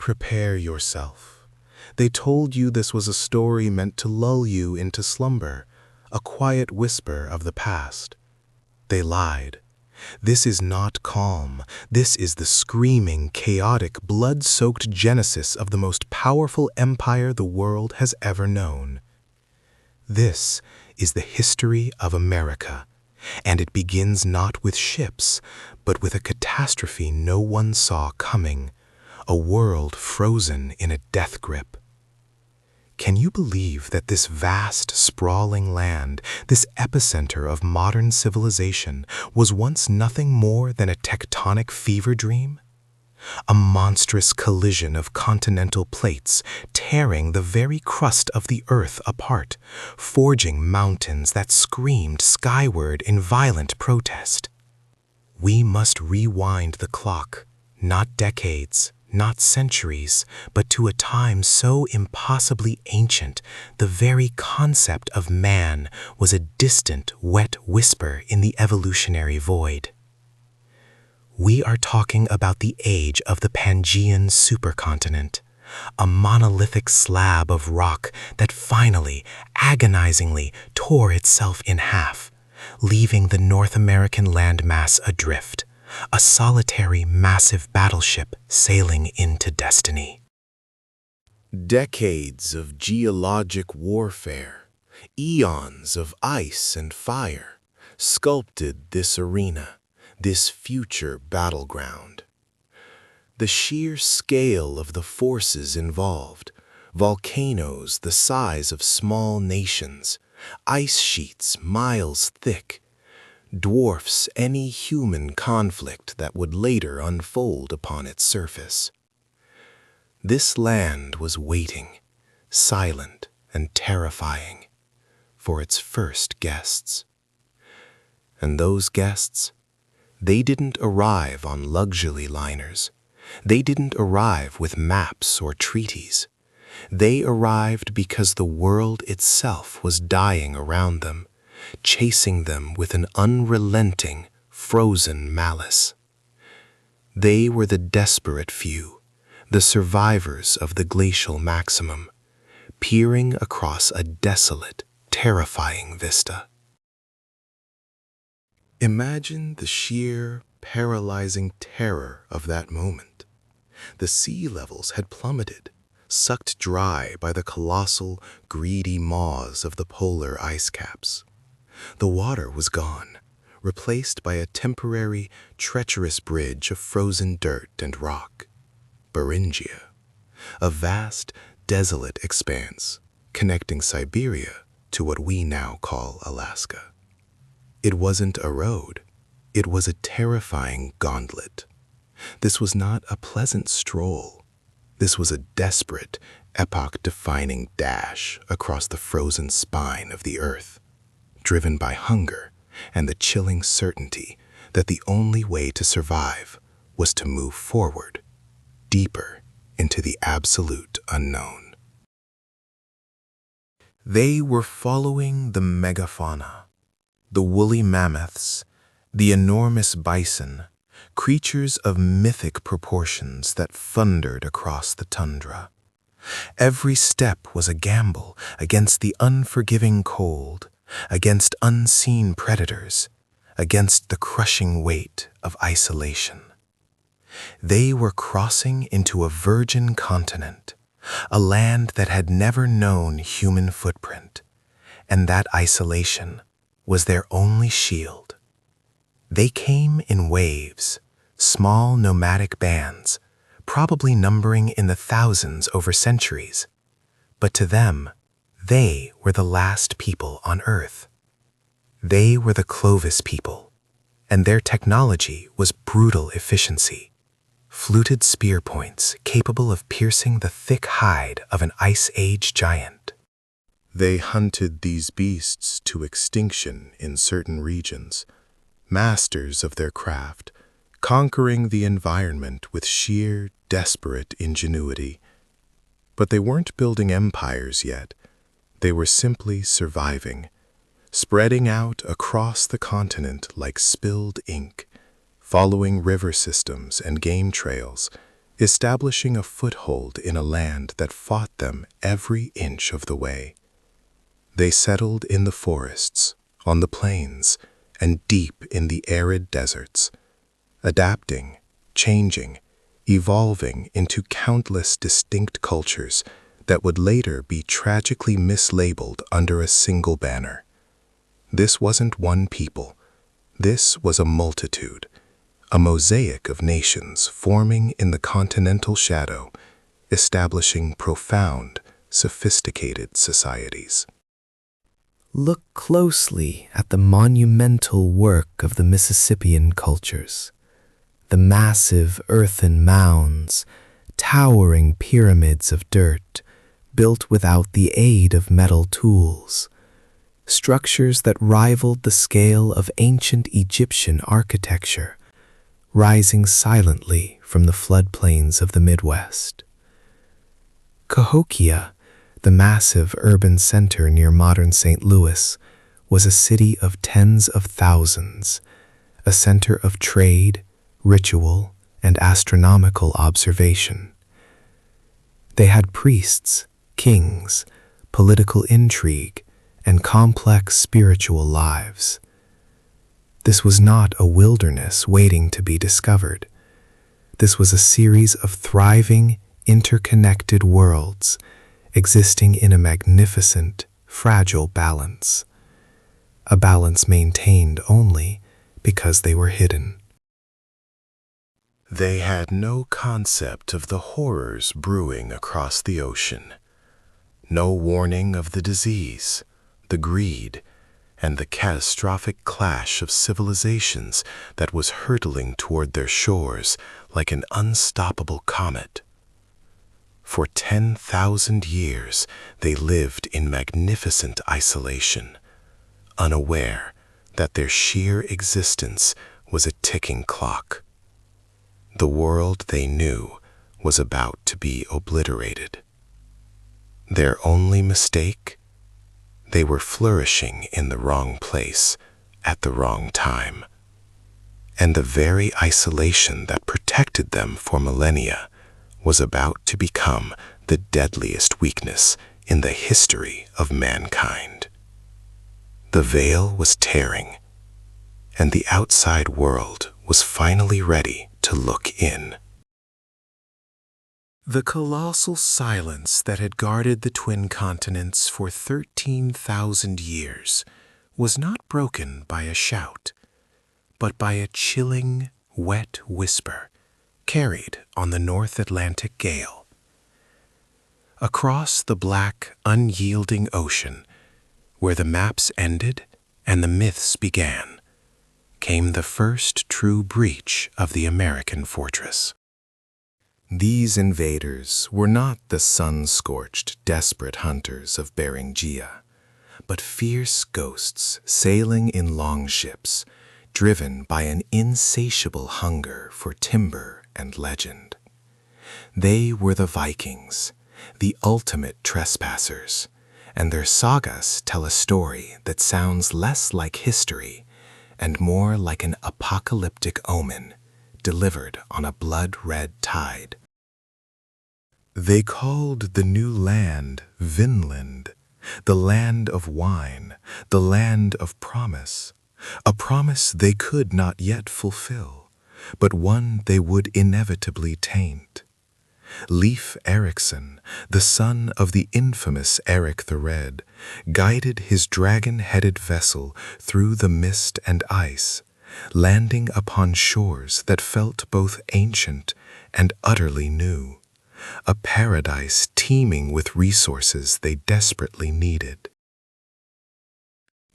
prepare yourself. They told you this was a story meant to lull you into slumber, a quiet whisper of the past. They lied. This is not calm. This is the screaming, chaotic, blood-soaked genesis of the most powerful empire the world has ever known. This is the history of America, and it begins not with ships, but with a catastrophe no one saw coming, a world frozen in a death grip. Can you believe that this vast, sprawling land, this epicenter of modern civilization, was once nothing more than a tectonic fever dream? A monstrous collision of continental plates, tearing the very crust of the earth apart, forging mountains that screamed skyward in violent protest. We must rewind the clock, not decades, not centuries, but to a time so impossibly ancient, the very concept of man was a distant, wet whisper in the evolutionary void. We are talking about the age of the Pangaean supercontinent, a monolithic slab of rock that finally, agonizingly tore itself in half, leaving the North American landmass adrift, a solitary, massive battleship sailing into destiny. Decades of geologic warfare, eons of ice and fire, sculpted this arena, this future battleground. The sheer scale of the forces involved, volcanoes the size of small nations, ice sheets miles thick, dwarfs any human conflict that would later unfold upon its surface. This land was waiting, silent and terrifying, for its first guests. And those guests, they didn't arrive on luxury liners. They didn't arrive with maps or treaties. They arrived because the world itself was dying around them, chasing them with an unrelenting, frozen malice. They were the desperate few, the survivors of the glacial maximum, peering across a desolate, terrifying vista. Imagine the sheer, paralyzing terror of that moment. The sea levels had plummeted, sucked dry by the colossal, greedy maws of the polar ice caps. The water was gone, replaced by a temporary, treacherous bridge of frozen dirt and rock. Beringia, a vast, desolate expanse connecting Siberia to what we now call Alaska. It wasn't a road, it was a terrifying gauntlet. This was not a pleasant stroll. This was a desperate, epoch-defining dash across the frozen spine of the earth, driven by hunger and the chilling certainty that the only way to survive was to move forward, deeper into the absolute unknown. They were following the megafauna, the woolly mammoths, the enormous bison, creatures of mythic proportions that thundered across the tundra. Every step was a gamble against the unforgiving cold, against unseen predators, against the crushing weight of isolation. They were crossing into a virgin continent, a land that had never known human footprint, and that isolation was their only shield. They came in waves, small nomadic bands, probably numbering in the thousands over centuries, but to them, they were the last people on Earth. They were the Clovis people, and their technology was brutal efficiency, fluted spear points capable of piercing the thick hide of an Ice Age giant. They hunted these beasts to extinction in certain regions, masters of their craft, conquering the environment with sheer, desperate ingenuity. But they weren't building empires yet. They were simply surviving, spreading out across the continent like spilled ink, following river systems and game trails, establishing a foothold in a land that fought them every inch of the way. They settled in the forests, on the plains, and deep in the arid deserts, adapting, changing, evolving into countless distinct cultures that would later be tragically mislabeled under a single banner. This wasn't one people. This was a multitude, a mosaic of nations forming in the continental shadow, establishing profound, sophisticated societies. Look closely at the monumental work of the Mississippian cultures. The massive earthen mounds, towering pyramids of dirt, built without the aid of metal tools. Structures that rivaled the scale of ancient Egyptian architecture, rising silently from the floodplains of the Midwest. Cahokia, the massive urban center near modern St. Louis, was a city of tens of thousands, a center of trade, ritual, and astronomical observation. They had priests, kings, political intrigue, and complex spiritual lives. This was not a wilderness waiting to be discovered. This was a series of thriving, interconnected worlds existing in a magnificent, fragile balance. A balance maintained only because they were hidden. They had no concept of the horrors brewing across the ocean, no warning of the disease, the greed, and the catastrophic clash of civilizations that was hurtling toward their shores like an unstoppable comet. For 10,000 years, they lived in magnificent isolation, unaware that their sheer existence was a ticking clock. The world they knew was about to be obliterated. Their only mistake? They were flourishing in the wrong place at the wrong time. And the very isolation that protected them for millennia was about to become the deadliest weakness in the history of mankind. The veil was tearing, and the outside world was finally ready to look in. The colossal silence that had guarded the twin continents for 13,000 years was not broken by a shout, but by a chilling, wet whisper carried on the North Atlantic gale. Across the black, unyielding ocean, where the maps ended and the myths began, came the first true breach of the American fortress. These invaders were not the sun-scorched, desperate hunters of Beringia, but fierce ghosts sailing in longships, driven by an insatiable hunger for timber and legend. They were the Vikings, the ultimate trespassers, and their sagas tell a story that sounds less like history and more like an apocalyptic omen delivered on a blood-red tide. They called the new land Vinland, the land of wine, the land of promise, a promise they could not yet fulfill, but one they would inevitably taint. Leif Erikson, the son of the infamous Eric the Red, guided his dragon-headed vessel through the mist and ice, landing upon shores that felt both ancient and utterly new, a paradise teeming with resources they desperately needed.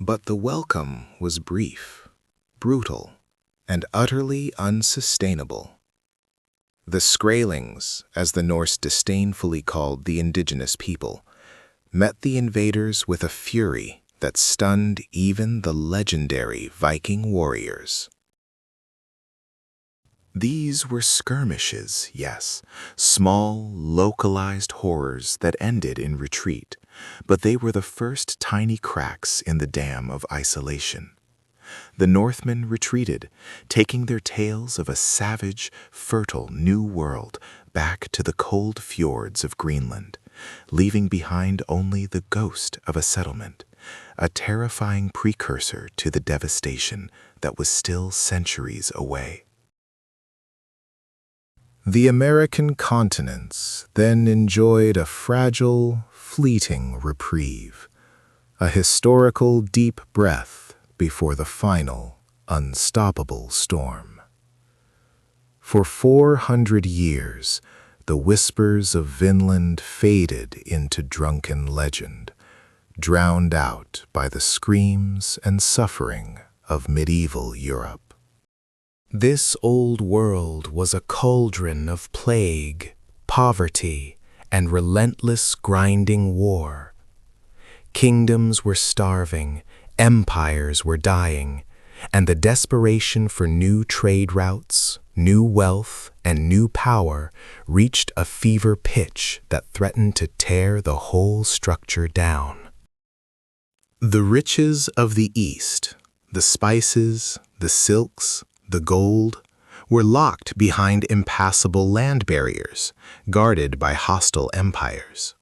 But the welcome was brief, brutal, and utterly unsustainable. The Skraelings, as the Norse disdainfully called the indigenous people, met the invaders with a fury that stunned even the legendary Viking warriors. These were skirmishes, yes, small, localized horrors that ended in retreat, but they were the first tiny cracks in the dam of isolation. The Northmen retreated, taking their tales of a savage, fertile new world back to the cold fjords of Greenland, leaving behind only the ghost of a settlement, a terrifying precursor to the devastation that was still centuries away. The American continents then enjoyed a fragile, fleeting reprieve, a historical deep breath before the final, unstoppable storm. For 400 years, the whispers of Vinland faded into drunken legend, drowned out by the screams and suffering of medieval Europe. This old world was a cauldron of plague, poverty, and relentless grinding war. Kingdoms were starving, empires were dying, and the desperation for new trade routes, new wealth, and new power reached a fever pitch that threatened to tear the whole structure down. The riches of the East, the spices, the silks, the gold, were locked behind impassable land barriers, guarded by hostile empires.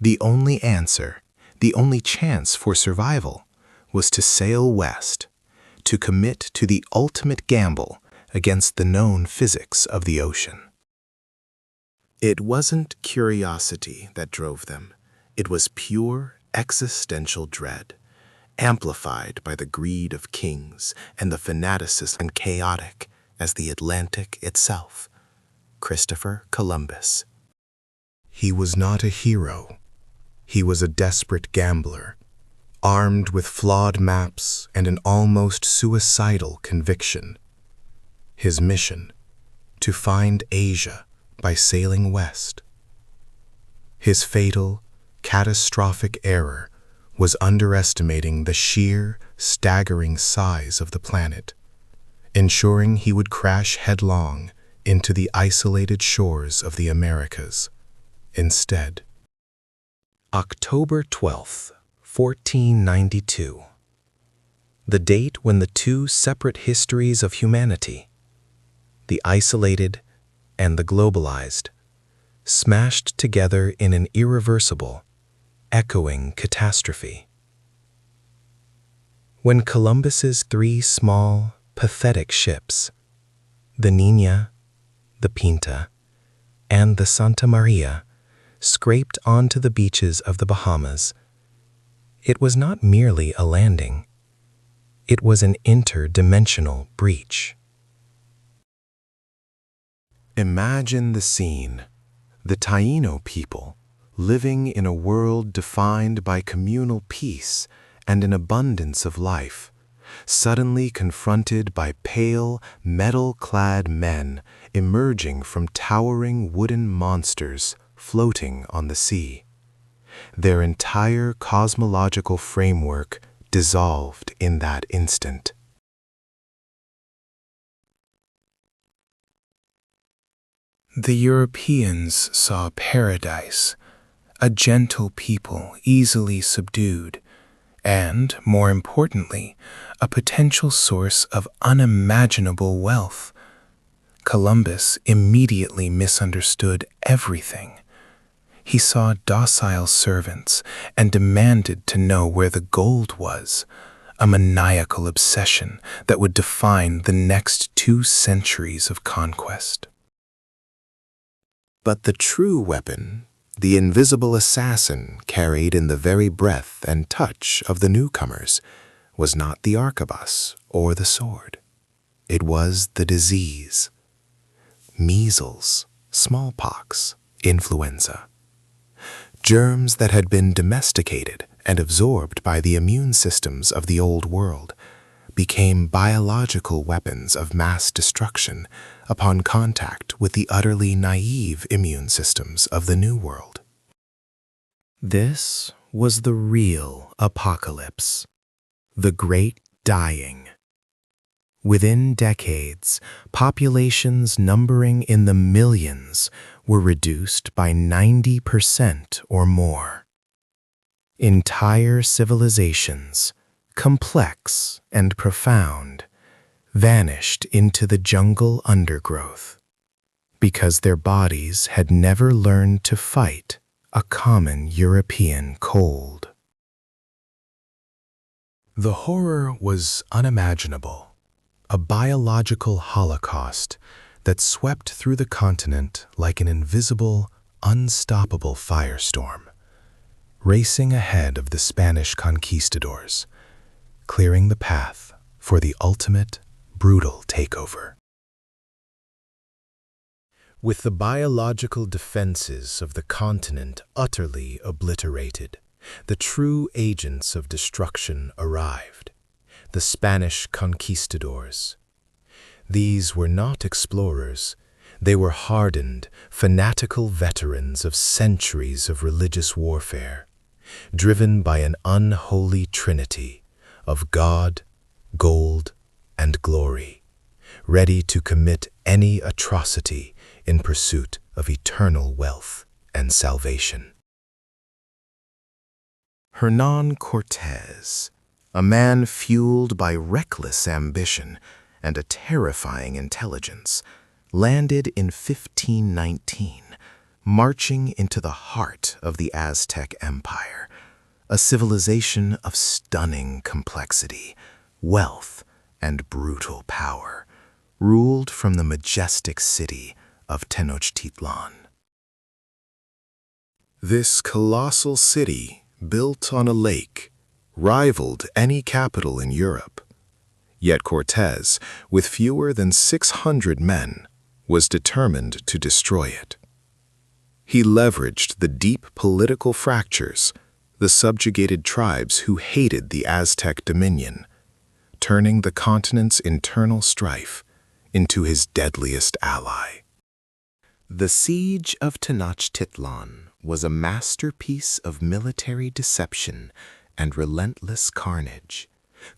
The only answer, the only chance for survival, was to sail west, to commit to the ultimate gamble against the known physics of the ocean. It wasn't curiosity that drove them. It was pure existential dread, amplified by the greed of kings and the fanaticism and chaotic as the Atlantic itself. Christopher Columbus. He was not a hero. He was a desperate gambler, armed with flawed maps and an almost suicidal conviction. His mission: to find Asia by sailing west. His fatal, catastrophic error was underestimating the sheer, staggering size of the planet, ensuring he would crash headlong into the isolated shores of the Americas. Instead, October 12th, 1492, the date when the two separate histories of humanity, the isolated and the globalized, smashed together in an irreversible, echoing catastrophe. When Columbus's three small, pathetic ships, the Niña, the Pinta, and the Santa Maria, scraped onto the beaches of the Bahamas, it was not merely a landing. It was an interdimensional breach. Imagine the scene: the Taino people, living in a world defined by communal peace and an abundance of life, suddenly confronted by pale, metal-clad men emerging from towering wooden monsters floating on the sea. Their entire cosmological framework dissolved in that instant. The Europeans saw paradise, a gentle people easily subdued, and, more importantly, a potential source of unimaginable wealth. Columbus immediately misunderstood everything. He saw docile servants and demanded to know where the gold was, a maniacal obsession that would define the next 2 centuries of conquest. But the true weapon, the invisible assassin carried in the very breath and touch of the newcomers, was not the arquebus or the sword. It was the disease. Measles, smallpox, influenza. Germs that had been domesticated and absorbed by the immune systems of the Old World became biological weapons of mass destruction upon contact with the utterly naive immune systems of the New World. This was the real apocalypse, the Great Dying. Within decades, populations numbering in the millions were reduced by 90% or more. Entire civilizations, complex and profound, vanished into the jungle undergrowth, because their bodies had never learned to fight a common European cold. The horror was unimaginable, a biological holocaust that swept through the continent like an invisible, unstoppable firestorm, racing ahead of the Spanish conquistadors, clearing the path for the ultimate, brutal takeover. With the biological defenses of the continent utterly obliterated, the true agents of destruction arrived, the Spanish conquistadors. These were not explorers. They were hardened, fanatical veterans of centuries of religious warfare, driven by an unholy trinity of God, gold, and glory, ready to commit any atrocity in pursuit of eternal wealth and salvation. Hernán Cortés, a man fueled by reckless ambition and a terrifying intelligence, landed in 1519, marching into the heart of the Aztec Empire, a civilization of stunning complexity, wealth, and brutal power, ruled from the majestic city of Tenochtitlan. This colossal city, built on a lake, rivaled any capital in Europe. Yet Cortés, with fewer than 600 men, was determined to destroy it. He leveraged the deep political fractures, the subjugated tribes who hated the Aztec dominion, turning the continent's internal strife into his deadliest ally. The siege of Tenochtitlan was a masterpiece of military deception and relentless carnage,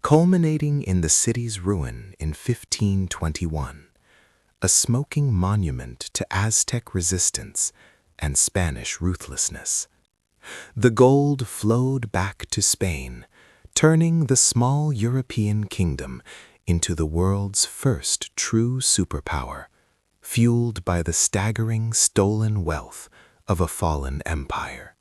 culminating in the city's ruin in 1521, a smoking monument to Aztec resistance and Spanish ruthlessness. The gold flowed back to Spain, turning the small European kingdom into the world's first true superpower, fueled by the staggering stolen wealth of a fallen empire.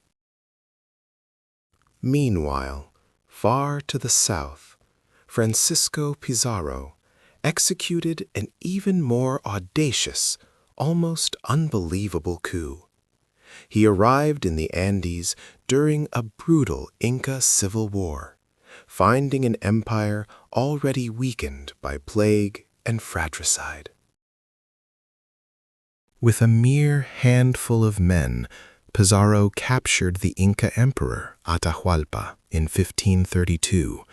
Meanwhile, far to the south, Francisco Pizarro executed an even more audacious, almost unbelievable coup. He arrived in the Andes during a brutal Inca civil war, finding an empire already weakened by plague and fratricide. With a mere handful of men, Pizarro captured the Inca emperor Atahualpa in 1532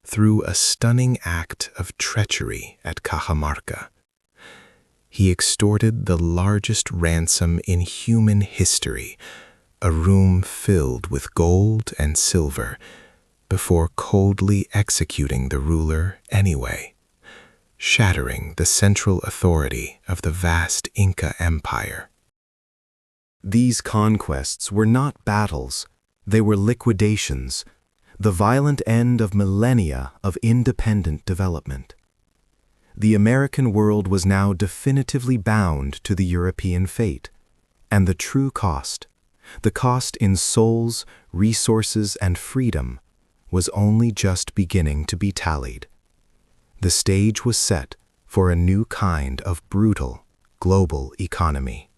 through a stunning act of treachery at Cajamarca. He extorted the largest ransom in human history, a room filled with gold and silver, before coldly executing the ruler anyway, shattering the central authority of the vast Inca Empire. These conquests were not battles, they were liquidations, the violent end of millennia of independent development. The American world was now definitively bound to the European fate, and the true cost, the cost in souls, resources, and freedom, was only just beginning to be tallied. The stage was set for a new kind of brutal, global economy.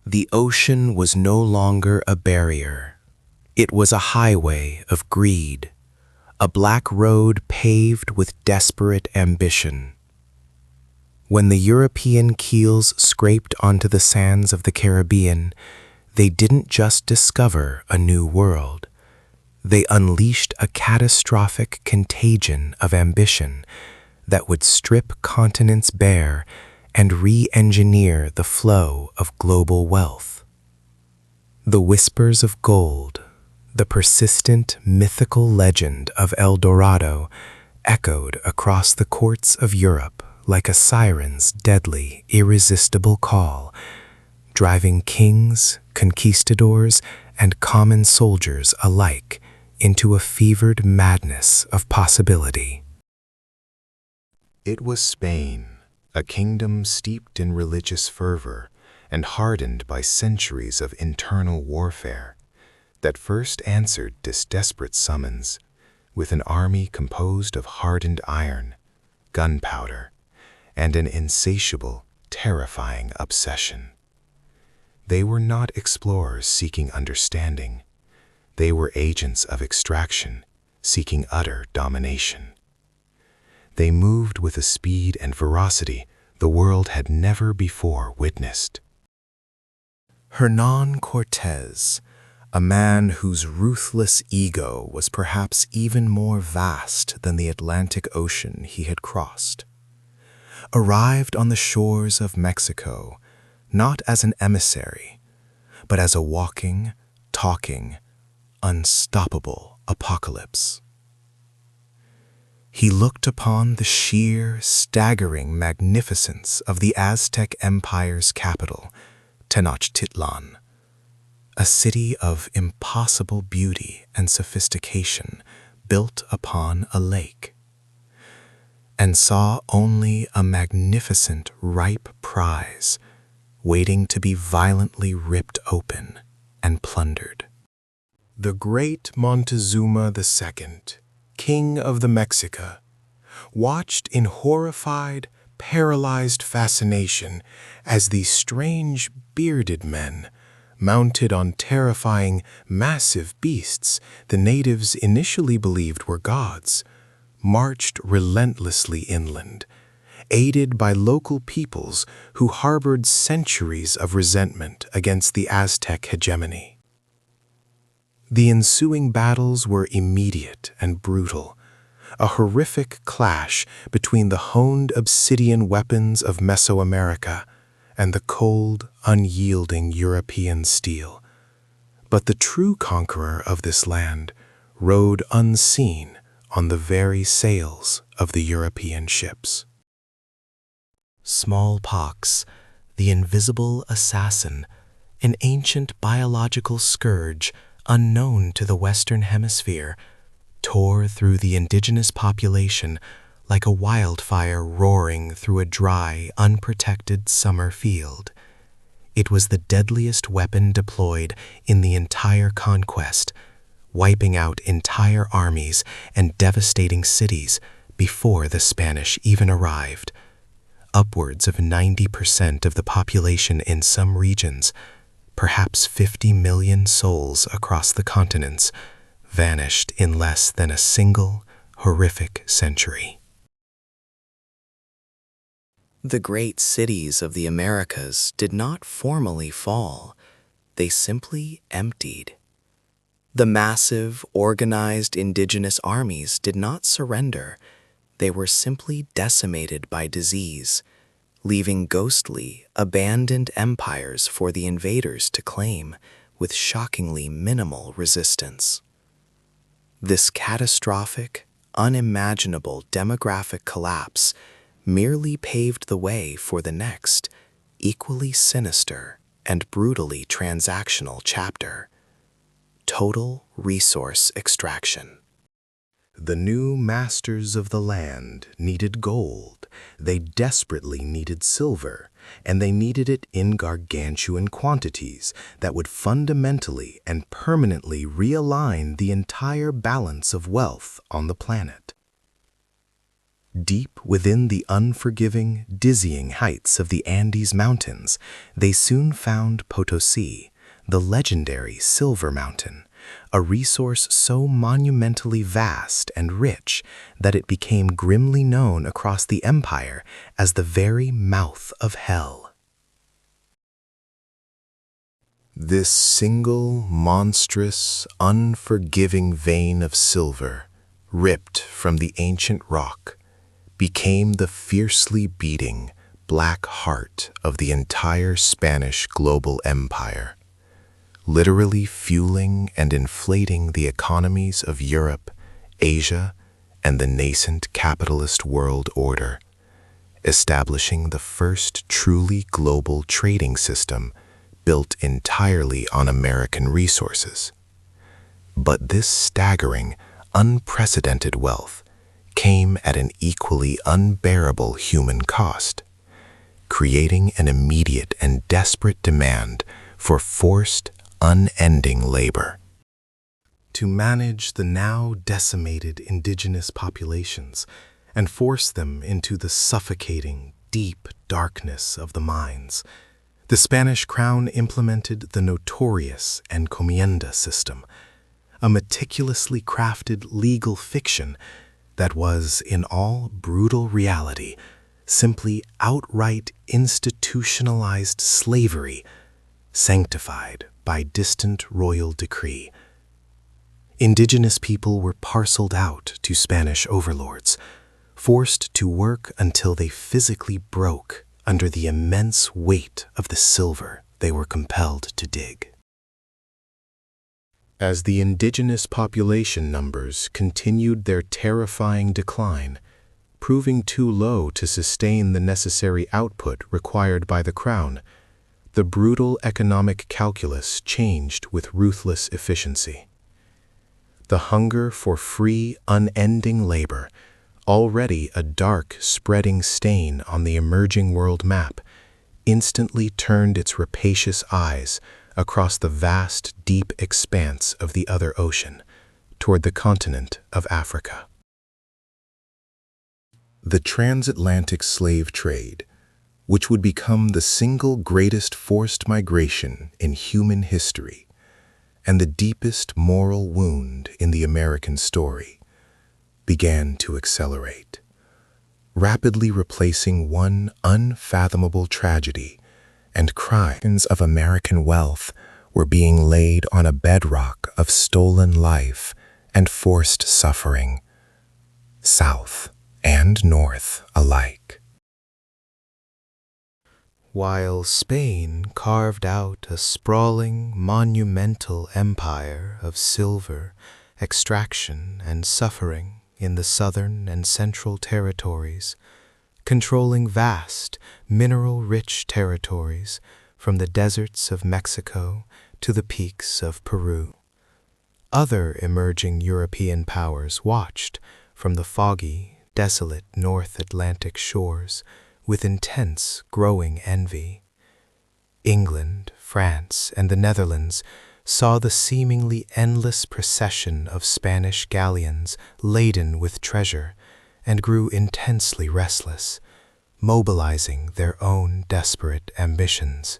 The ocean was no longer a barrier. It was a highway of greed, a black road paved with desperate ambition. When the European keels scraped onto the sands of the Caribbean, they didn't just discover a new world. They unleashed a catastrophic contagion of ambition that would strip continents bare and re-engineer the flow of global wealth. The whispers of gold, the persistent mythical legend of El Dorado, echoed across the courts of Europe like a siren's deadly, irresistible call, driving kings, conquistadors, and common soldiers alike into a fevered madness of possibility. It was Spain, a kingdom steeped in religious fervor and hardened by centuries of internal warfare, that first answered this desperate summons with an army composed of hardened iron, gunpowder, and an insatiable, terrifying obsession. They were not explorers seeking understanding. They were agents of extraction, seeking utter domination. They moved with a speed and ferocity the world had never before witnessed. Hernan Cortés, a man whose ruthless ego was perhaps even more vast than the Atlantic Ocean he had crossed, arrived on the shores of Mexico not as an emissary, but as a walking, talking, unstoppable apocalypse. He looked upon the sheer, staggering magnificence of the Aztec Empire's capital, Tenochtitlan, a city of impossible beauty and sophistication built upon a lake, and saw only a magnificent ripe prize waiting to be violently ripped open and plundered. The great Montezuma II, King of the Mexica, watched in horrified, paralyzed fascination as these strange, bearded men, mounted on terrifying, massive beasts the natives initially believed were gods, marched relentlessly inland, aided by local peoples who harbored centuries of resentment against the Aztec hegemony. The ensuing battles were immediate and brutal, a horrific clash between the honed obsidian weapons of Mesoamerica and the cold, unyielding European steel. But the true conqueror of this land rode unseen on the very sails of the European ships. Smallpox, the invisible assassin, an ancient biological scourge unknown to the Western Hemisphere, tore through the indigenous population like a wildfire roaring through a dry, unprotected summer field. It was the deadliest weapon deployed in the entire conquest, wiping out entire armies and devastating cities before the Spanish even arrived. Upwards of 90% of the population in some regions, perhaps 50 million souls across the continents, vanished in less than a single horrific century. The great cities of the Americas did not formally fall, they simply emptied. The massive, organized indigenous armies did not surrender, they were simply decimated by disease, leaving ghostly, abandoned empires for the invaders to claim with shockingly minimal resistance. This catastrophic, unimaginable demographic collapse merely paved the way for the next, equally sinister and brutally transactional chapter: total resource extraction. The new masters of the land needed gold, they desperately needed silver, and they needed it in gargantuan quantities that would fundamentally and permanently realign the entire balance of wealth on the planet. Deep within the unforgiving, dizzying heights of the Andes Mountains, they soon found Potosi, the legendary Silver Mountain, a resource so monumentally vast and rich that it became grimly known across the empire as the very mouth of hell. This single, monstrous, unforgiving vein of silver, ripped from the ancient rock, became the fiercely beating, black heart of the entire Spanish global empire, literally fueling and inflating the economies of Europe, Asia, and the nascent capitalist world order, establishing the first truly global trading system built entirely on American resources. But this staggering, unprecedented wealth came at an equally unbearable human cost. creating an immediate and desperate demand for forced, unending labor. To manage the now decimated indigenous populations and force them into the suffocating, deep darkness of the mines, the Spanish crown implemented the notorious encomienda system, a meticulously crafted legal fiction that was, in all brutal reality, simply outright institutionalized slavery, sanctified by distant royal decree. Indigenous people were parceled out to Spanish overlords, forced to work until they physically broke under the immense weight of the silver they were compelled to dig. As the indigenous population numbers continued their terrifying decline, proving too low to sustain the necessary output required by the crown, the brutal economic calculus changed with ruthless efficiency. The hunger for free, unending labor, already a dark, spreading stain on the emerging world map, instantly turned its rapacious eyes across the vast, deep expanse of the other ocean, toward the continent of Africa. The transatlantic slave trade, which would become the single greatest forced migration in human history, and the deepest moral wound in the American story, began to accelerate, rapidly replacing one unfathomable tragedy, and crimes of American wealth were being laid on a bedrock of stolen life and forced suffering, South and North alike. While Spain carved out a sprawling, monumental empire of silver, extraction, and suffering in the southern and central territories, controlling vast, mineral-rich territories from the deserts of Mexico to the peaks of Peru, other emerging European powers watched from the foggy, desolate North Atlantic shores with intense, growing envy. England, France, and the Netherlands saw the seemingly endless procession of Spanish galleons laden with treasure and grew intensely restless, mobilizing their own desperate ambitions.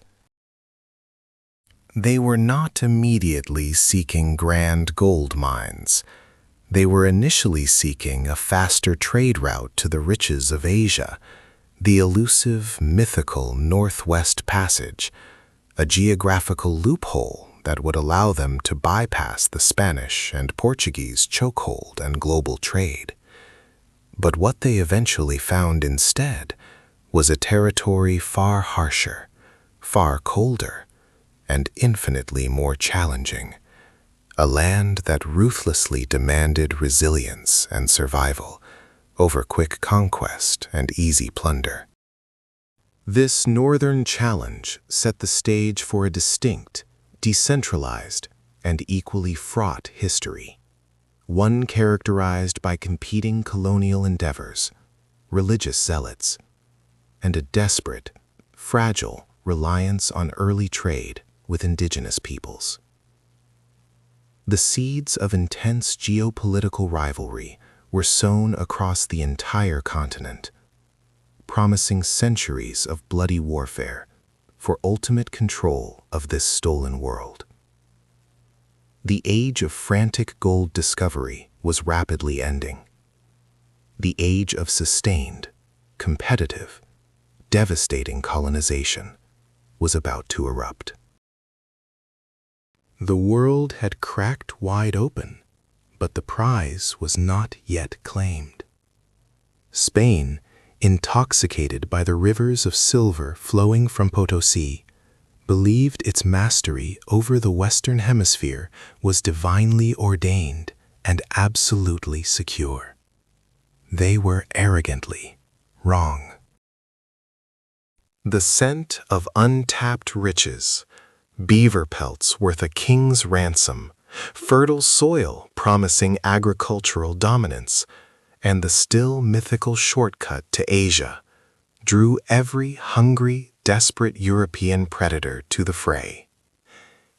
They were not immediately seeking grand gold mines. They were initially seeking a faster trade route to the riches of Asia, the elusive, mythical Northwest Passage, a geographical loophole that would allow them to bypass the Spanish and Portuguese chokehold and global trade. But what they eventually found instead was a territory far harsher, far colder, and infinitely more challenging, a land that ruthlessly demanded resilience and survival over quick conquest and easy plunder. This northern challenge set the stage for a distinct, decentralized, and equally fraught history, one characterized by competing colonial endeavors, religious zealots, and a desperate, fragile reliance on early trade with indigenous peoples. The seeds of intense geopolitical rivalry were sown across the entire continent, promising centuries of bloody warfare for ultimate control of this stolen world. The age of frantic gold discovery was rapidly ending. The age of sustained, competitive, devastating colonization was about to erupt. The world had cracked wide open, but the prize was not yet claimed. Spain, intoxicated by the rivers of silver flowing from Potosi, believed its mastery over the Western Hemisphere was divinely ordained and absolutely secure. They were arrogantly wrong. The scent of untapped riches, beaver pelts worth a king's ransom, fertile soil promising agricultural dominance, and the still mythical shortcut to Asia, drew every hungry, desperate European predator to the fray.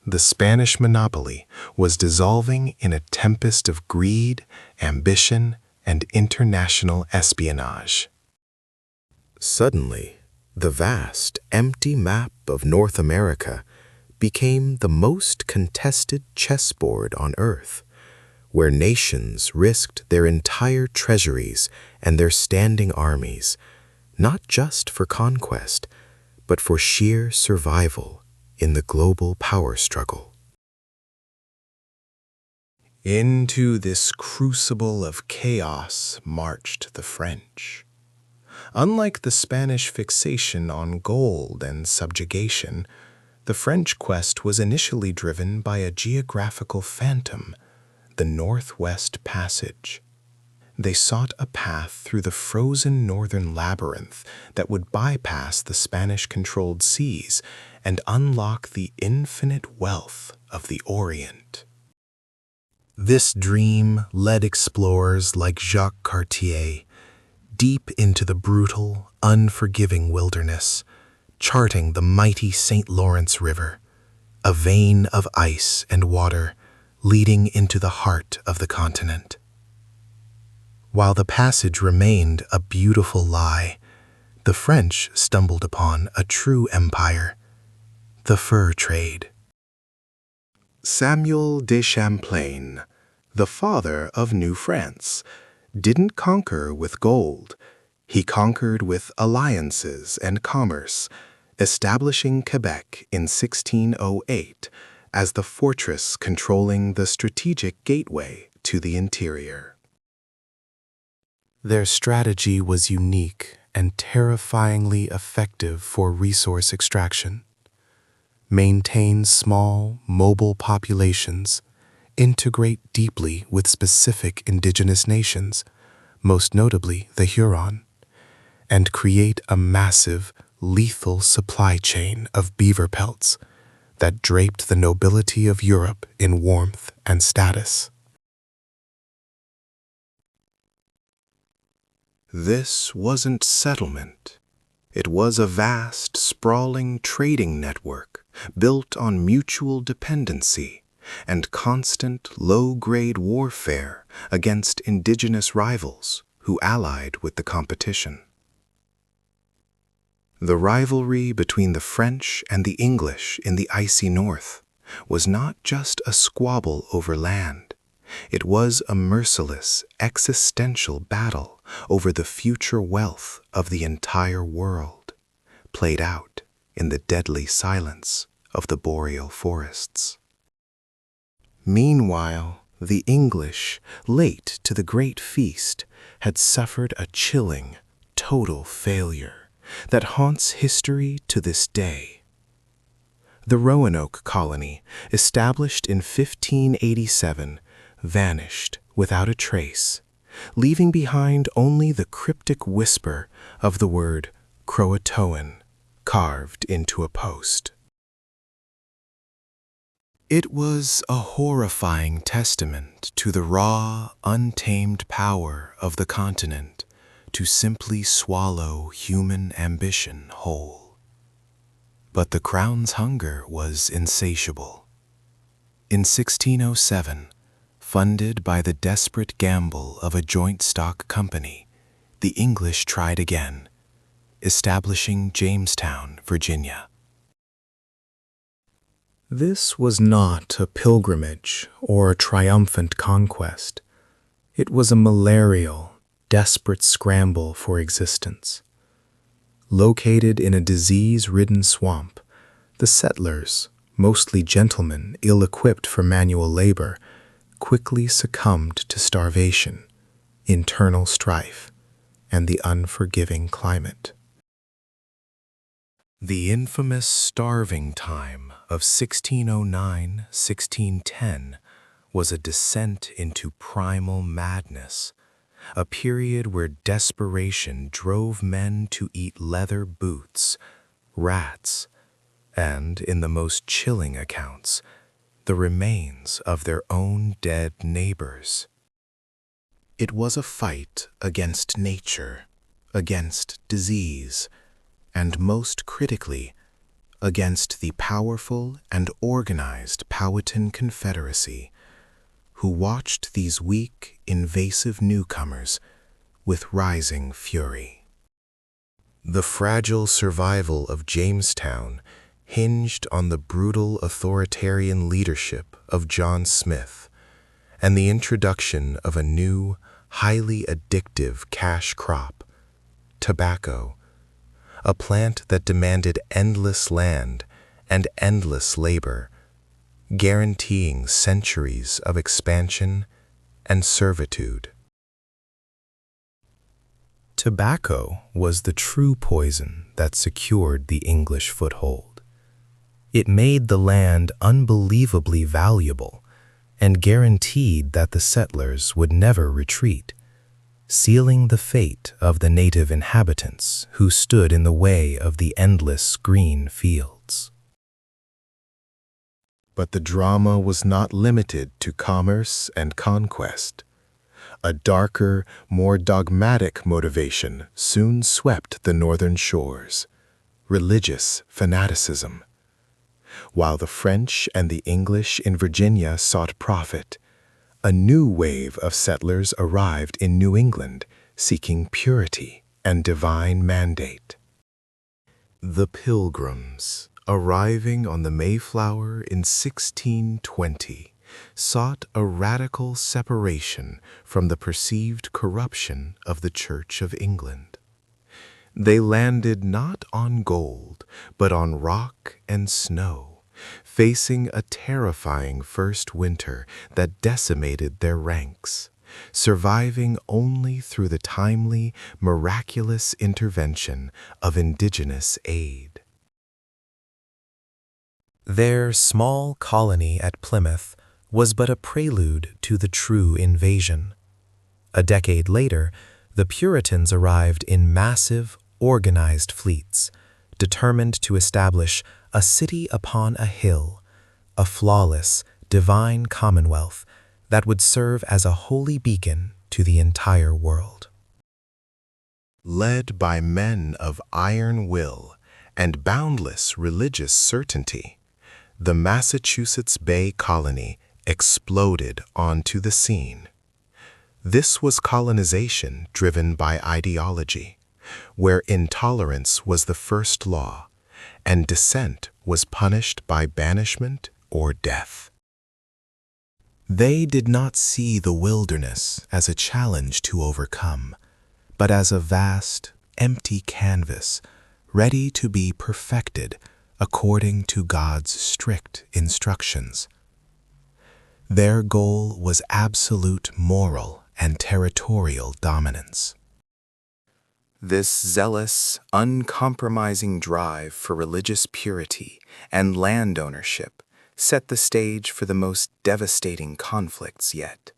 The Spanish monopoly was dissolving in a tempest of greed, ambition, and international espionage. Suddenly, the vast, empty map of North America became the most contested chessboard on Earth, where nations risked their entire treasuries and their standing armies, not just for conquest, but for sheer survival in the global power struggle. Into this crucible of chaos marched the French. Unlike the Spanish fixation on gold and subjugation, the French quest was initially driven by a geographical phantom, the Northwest Passage. They sought a path through the frozen northern labyrinth that would bypass the Spanish-controlled seas and unlock the infinite wealth of the Orient. This dream led explorers like Jacques Cartier deep into the brutal, unforgiving wilderness, charting the mighty St. Lawrence River, a vein of ice and water leading into the heart of the continent. While the passage remained a beautiful lie, the French stumbled upon a true empire, the fur trade. Samuel de Champlain, the father of New France, didn't conquer with gold. He conquered with alliances and commerce, establishing Quebec in 1608 as the fortress controlling the strategic gateway to the interior. Their strategy was unique and terrifyingly effective for resource extraction. Maintain small, mobile populations, integrate deeply with specific indigenous nations, most notably the Huron, and create a massive, lethal supply chain of beaver pelts that draped the nobility of Europe in warmth and status. This wasn't settlement. It was a vast, sprawling trading network built on mutual dependency and constant low-grade warfare against indigenous rivals who allied with the competition. The rivalry between the French and the English in the icy north was not just a squabble over land. It was a merciless, existential battle over the future wealth of the entire world, played out in the deadly silence of the boreal forests. Meanwhile, the English, late to the great feast, had suffered a chilling, total failure that haunts history to this day. The Roanoke colony, established in 1587, vanished without a trace, leaving behind only the cryptic whisper of the word Croatoan carved into a post. It was a horrifying testament to the raw, untamed power of the continent to simply swallow human ambition whole. But the crown's hunger was insatiable. In 1607, funded by the desperate gamble of a joint stock company, the English tried again, establishing Jamestown, Virginia. This was not a pilgrimage or a triumphant conquest. It was a malarial, desperate scramble for existence. Located in a disease-ridden swamp, the settlers, mostly gentlemen ill-equipped for manual labor, quickly succumbed to starvation, internal strife, and the unforgiving climate. The infamous starving time of 1609-1610 was a descent into primal madness, a period where desperation drove men to eat leather boots, rats, and, in the most chilling accounts, the remains of their own dead neighbors. It was a fight against nature, against disease, and most critically, against the powerful and organized Powhatan Confederacy, who watched these weak, invasive newcomers with rising fury. The fragile survival of Jamestown hinged on the brutal authoritarian leadership of John Smith and the introduction of a new, highly addictive cash crop, tobacco, a plant that demanded endless land and endless labor, guaranteeing centuries of expansion and servitude. Tobacco was the true poison that secured the English foothold. It made the land unbelievably valuable and guaranteed that the settlers would never retreat, sealing the fate of the native inhabitants who stood in the way of the endless green fields. But the drama was not limited to commerce and conquest. A darker, more dogmatic motivation soon swept the northern shores: religious fanaticism. While the French and the English in Virginia sought profit, a new wave of settlers arrived in New England seeking purity and divine mandate. The Pilgrims, arriving on the Mayflower in 1620, sought a radical separation from the perceived corruption of the Church of England. They landed not on gold, but on rock and snow, facing a terrifying first winter that decimated their ranks, surviving only through the timely, miraculous intervention of indigenous aid. Their small colony at Plymouth was but a prelude to the true invasion. A decade later, the Puritans arrived in massive, organized fleets, determined to establish a city upon a hill, a flawless, divine commonwealth that would serve as a holy beacon to the entire world. Led by men of iron will and boundless religious certainty, the Massachusetts Bay Colony exploded onto the scene. This was colonization driven by ideology, where intolerance was the first law, and dissent was punished by banishment or death. They did not see the wilderness as a challenge to overcome, but as a vast, empty canvas ready to be perfected according to God's strict instructions. Their goal was absolute moral and territorial dominance. This zealous, uncompromising drive for religious purity and land ownership set the stage for the most devastating conflicts yet.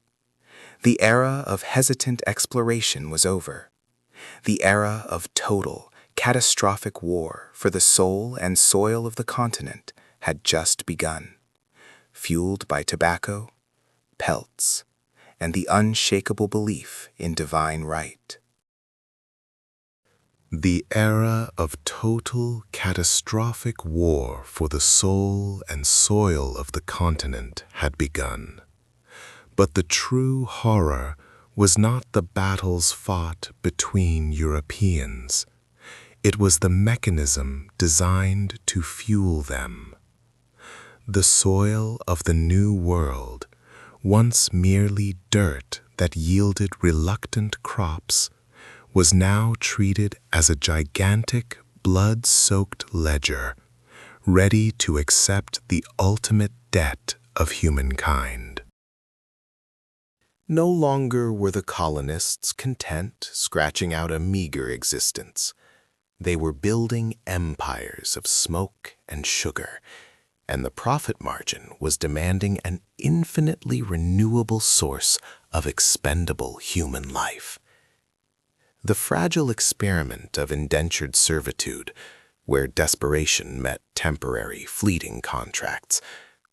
The era of hesitant exploration was over. The era of total, catastrophic war for the soul and soil of the continent had just begun, fueled by tobacco, pelts, and the unshakable belief in divine right. The era of total, catastrophic war for the soul and soil of the continent had begun. But the true horror was not the battles fought between Europeans. It was the mechanism designed to fuel them. The soil of the New World, once merely dirt that yielded reluctant crops, was now treated as a gigantic, blood-soaked ledger, ready to accept the ultimate debt of humankind. No longer were the colonists content scratching out a meager existence. They were building empires of smoke and sugar, and the profit margin was demanding an infinitely renewable source of expendable human life. The fragile experiment of indentured servitude, where desperation met temporary, fleeting contracts,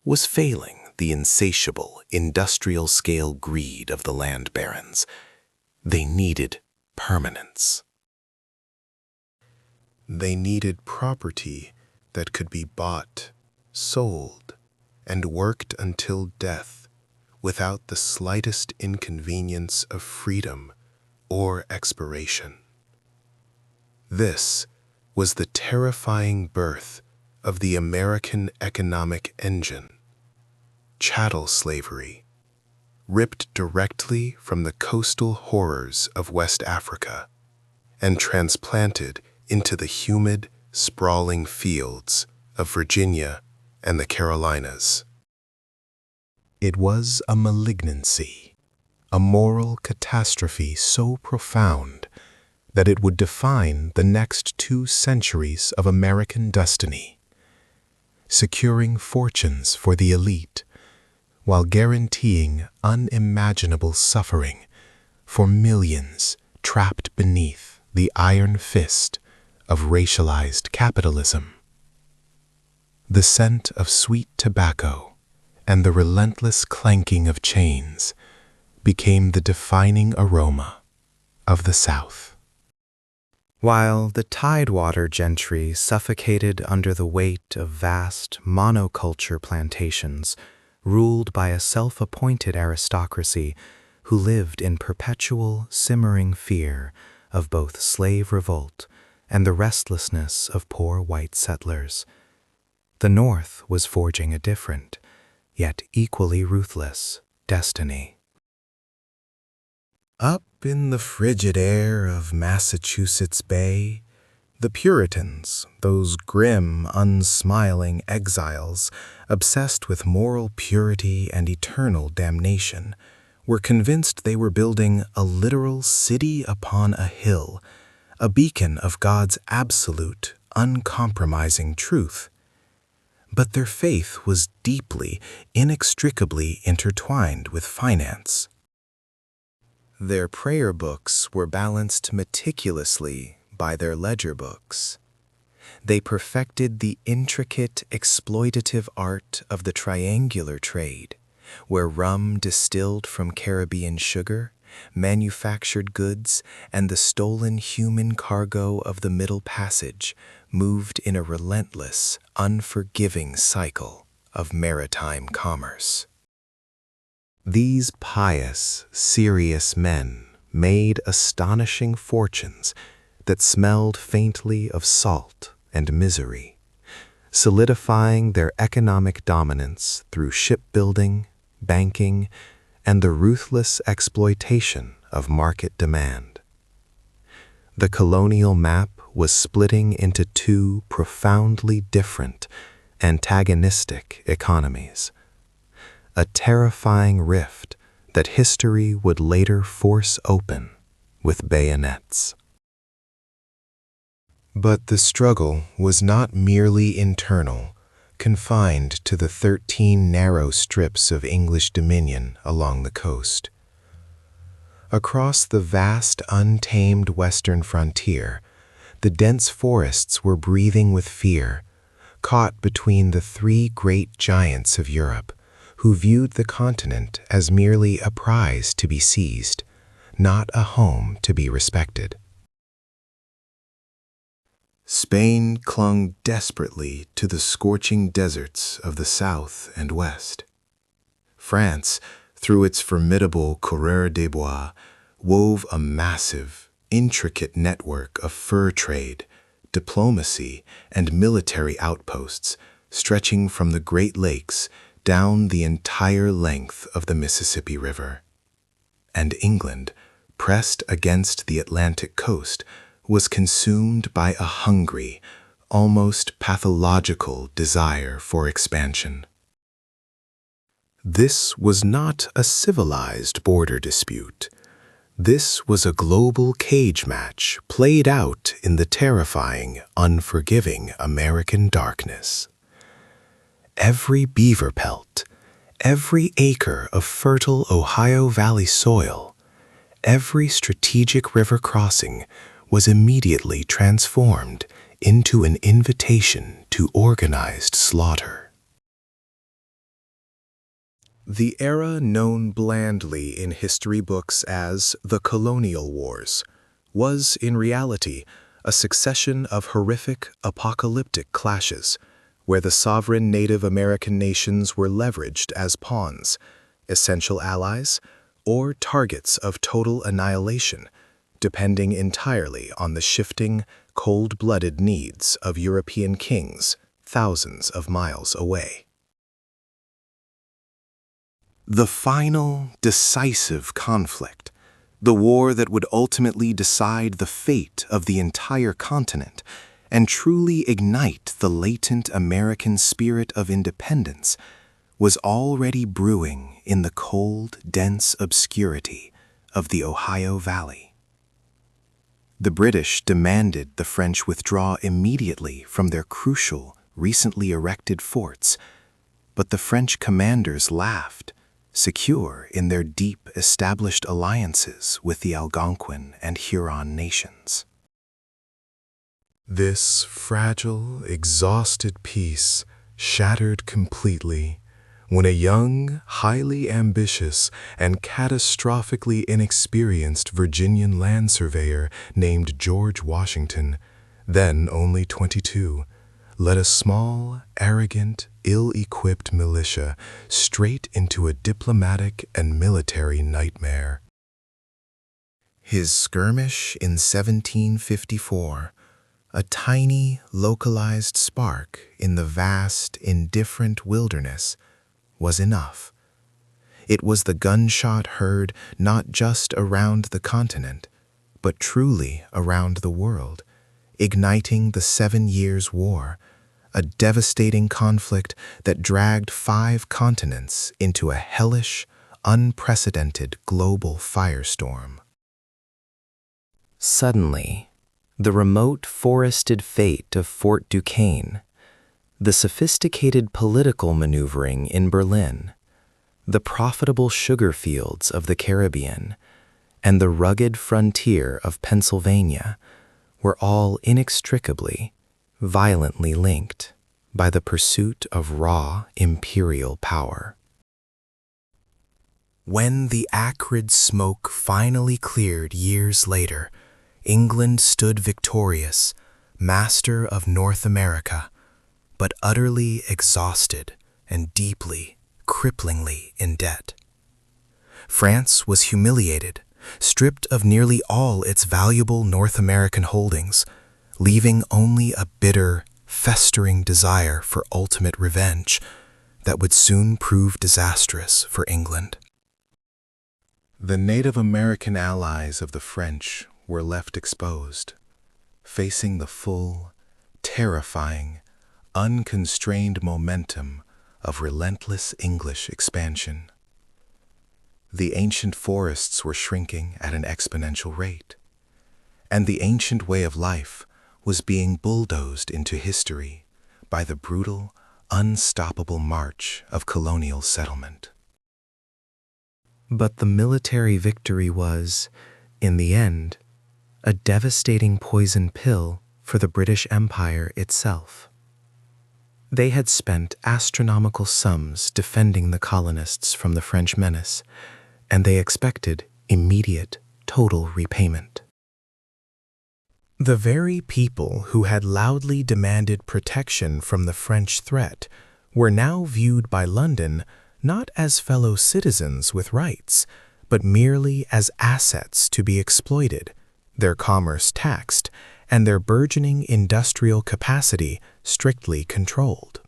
was failing the insatiable, industrial-scale greed of the land barons. They needed permanence. They needed property that could be bought, sold, and worked until death without the slightest inconvenience of freedom or expiration. This was the terrifying birth of the American economic engine, chattel slavery, ripped directly from the coastal horrors of West Africa and transplanted into the humid, sprawling fields of Virginia and the Carolinas. It was a malignancy, a moral catastrophe so profound that it would define the next 2 centuries of American destiny, securing fortunes for the elite while guaranteeing unimaginable suffering for millions trapped beneath the iron fist of racialized capitalism. The scent of sweet tobacco and the relentless clanking of chains became the defining aroma of the South. While the tidewater gentry suffocated under the weight of vast monoculture plantations ruled by a self-appointed aristocracy who lived in perpetual simmering fear of both slave revolt and the restlessness of poor white settlers, the North was forging a different, yet equally ruthless, destiny. Up in the frigid air of Massachusetts Bay, the Puritans, those grim, unsmiling exiles obsessed with moral purity and eternal damnation, were convinced they were building a literal city upon a hill, a beacon of God's absolute, uncompromising truth. But their faith was deeply, inextricably intertwined with finance. Their prayer books were balanced meticulously by their ledger books. They perfected the intricate, exploitative art of the triangular trade, where rum distilled from Caribbean sugar, manufactured goods, and the stolen human cargo of the Middle Passage moved in a relentless, unforgiving cycle of maritime commerce. These pious, serious men made astonishing fortunes that smelled faintly of salt and misery, solidifying their economic dominance through shipbuilding, banking, and the ruthless exploitation of market demand. The colonial map was splitting into 2 profoundly different, antagonistic economies, a terrifying rift that history would later force open with bayonets. But the struggle was not merely internal, confined to the 13 narrow strips of English dominion along the coast. Across the vast, untamed western frontier, the dense forests were breathing with fear, caught between the 3 great giants of Europe, who viewed the continent as merely a prize to be seized, not a home to be respected. Spain clung desperately to the scorching deserts of the south and west. France, through its formidable coureurs des bois, wove a massive, intricate network of fur trade, diplomacy, and military outposts stretching from the Great Lakes down the entire length of the Mississippi River. And England, pressed against the Atlantic coast, was consumed by a hungry, almost pathological desire for expansion. This was not a civilized border dispute. This was a global cage match played out in the terrifying, unforgiving American darkness. Every beaver pelt, every acre of fertile Ohio Valley soil, every strategic river crossing was immediately transformed into an invitation to organized slaughter. The era known blandly in history books as the Colonial Wars was, in reality, a succession of horrific, apocalyptic clashes, where the sovereign Native American nations were leveraged as pawns, essential allies, or targets of total annihilation, depending entirely on the shifting, cold-blooded needs of European kings thousands of miles away. The final, decisive conflict, the war that would ultimately decide the fate of the entire continent and truly ignite the latent American spirit of independence, was already brewing in the cold, dense obscurity of the Ohio Valley. The British demanded the French withdraw immediately from their crucial, recently erected forts, but the French commanders laughed, secure in their deep established alliances with the Algonquin and Huron nations. This fragile, exhausted peace shattered completely when a young, highly ambitious, and catastrophically inexperienced Virginian land surveyor named George Washington, then only 22, led a small, arrogant, ill-equipped militia straight into a diplomatic and military nightmare. His skirmish in 1754, a tiny, localized spark in the vast, indifferent wilderness, was enough. It was the gunshot heard not just around the continent, but truly around the world, igniting the 7 Years' War, a devastating conflict that dragged 5 continents into a hellish, unprecedented global firestorm. Suddenly, the remote forested fate of Fort Duquesne, the sophisticated political maneuvering in Berlin, the profitable sugar fields of the Caribbean, and the rugged frontier of Pennsylvania were all inextricably, violently linked by the pursuit of raw imperial power. When the acrid smoke finally cleared years later, England stood victorious, master of North America, but utterly exhausted and deeply, cripplingly in debt. France was humiliated, stripped of nearly all its valuable North American holdings, leaving only a bitter, festering desire for ultimate revenge that would soon prove disastrous for England. The Native American allies of the French were left exposed, facing the full, terrifying, unconstrained momentum of relentless English expansion. The ancient forests were shrinking at an exponential rate, and the ancient way of life was being bulldozed into history by the brutal, unstoppable march of colonial settlement. But the military victory was, in the end, a devastating poison pill for the British Empire itself. They had spent astronomical sums defending the colonists from the French menace, and they expected immediate, total repayment. The very people who had loudly demanded protection from the French threat were now viewed by London not as fellow citizens with rights, but merely as assets to be exploited, their commerce taxed, and their burgeoning industrial capacity strictly controlled.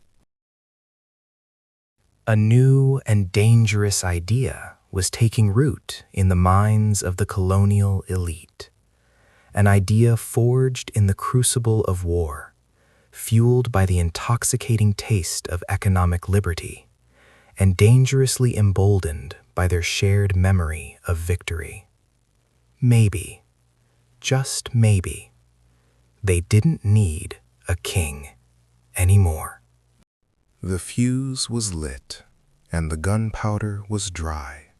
A new and dangerous idea was taking root in the minds of the colonial elite, an idea forged in the crucible of war, fueled by the intoxicating taste of economic liberty, and dangerously emboldened by their shared memory of victory. Maybe, just maybe, they didn't need a king anymore. The fuse was lit, and the gunpowder was dry.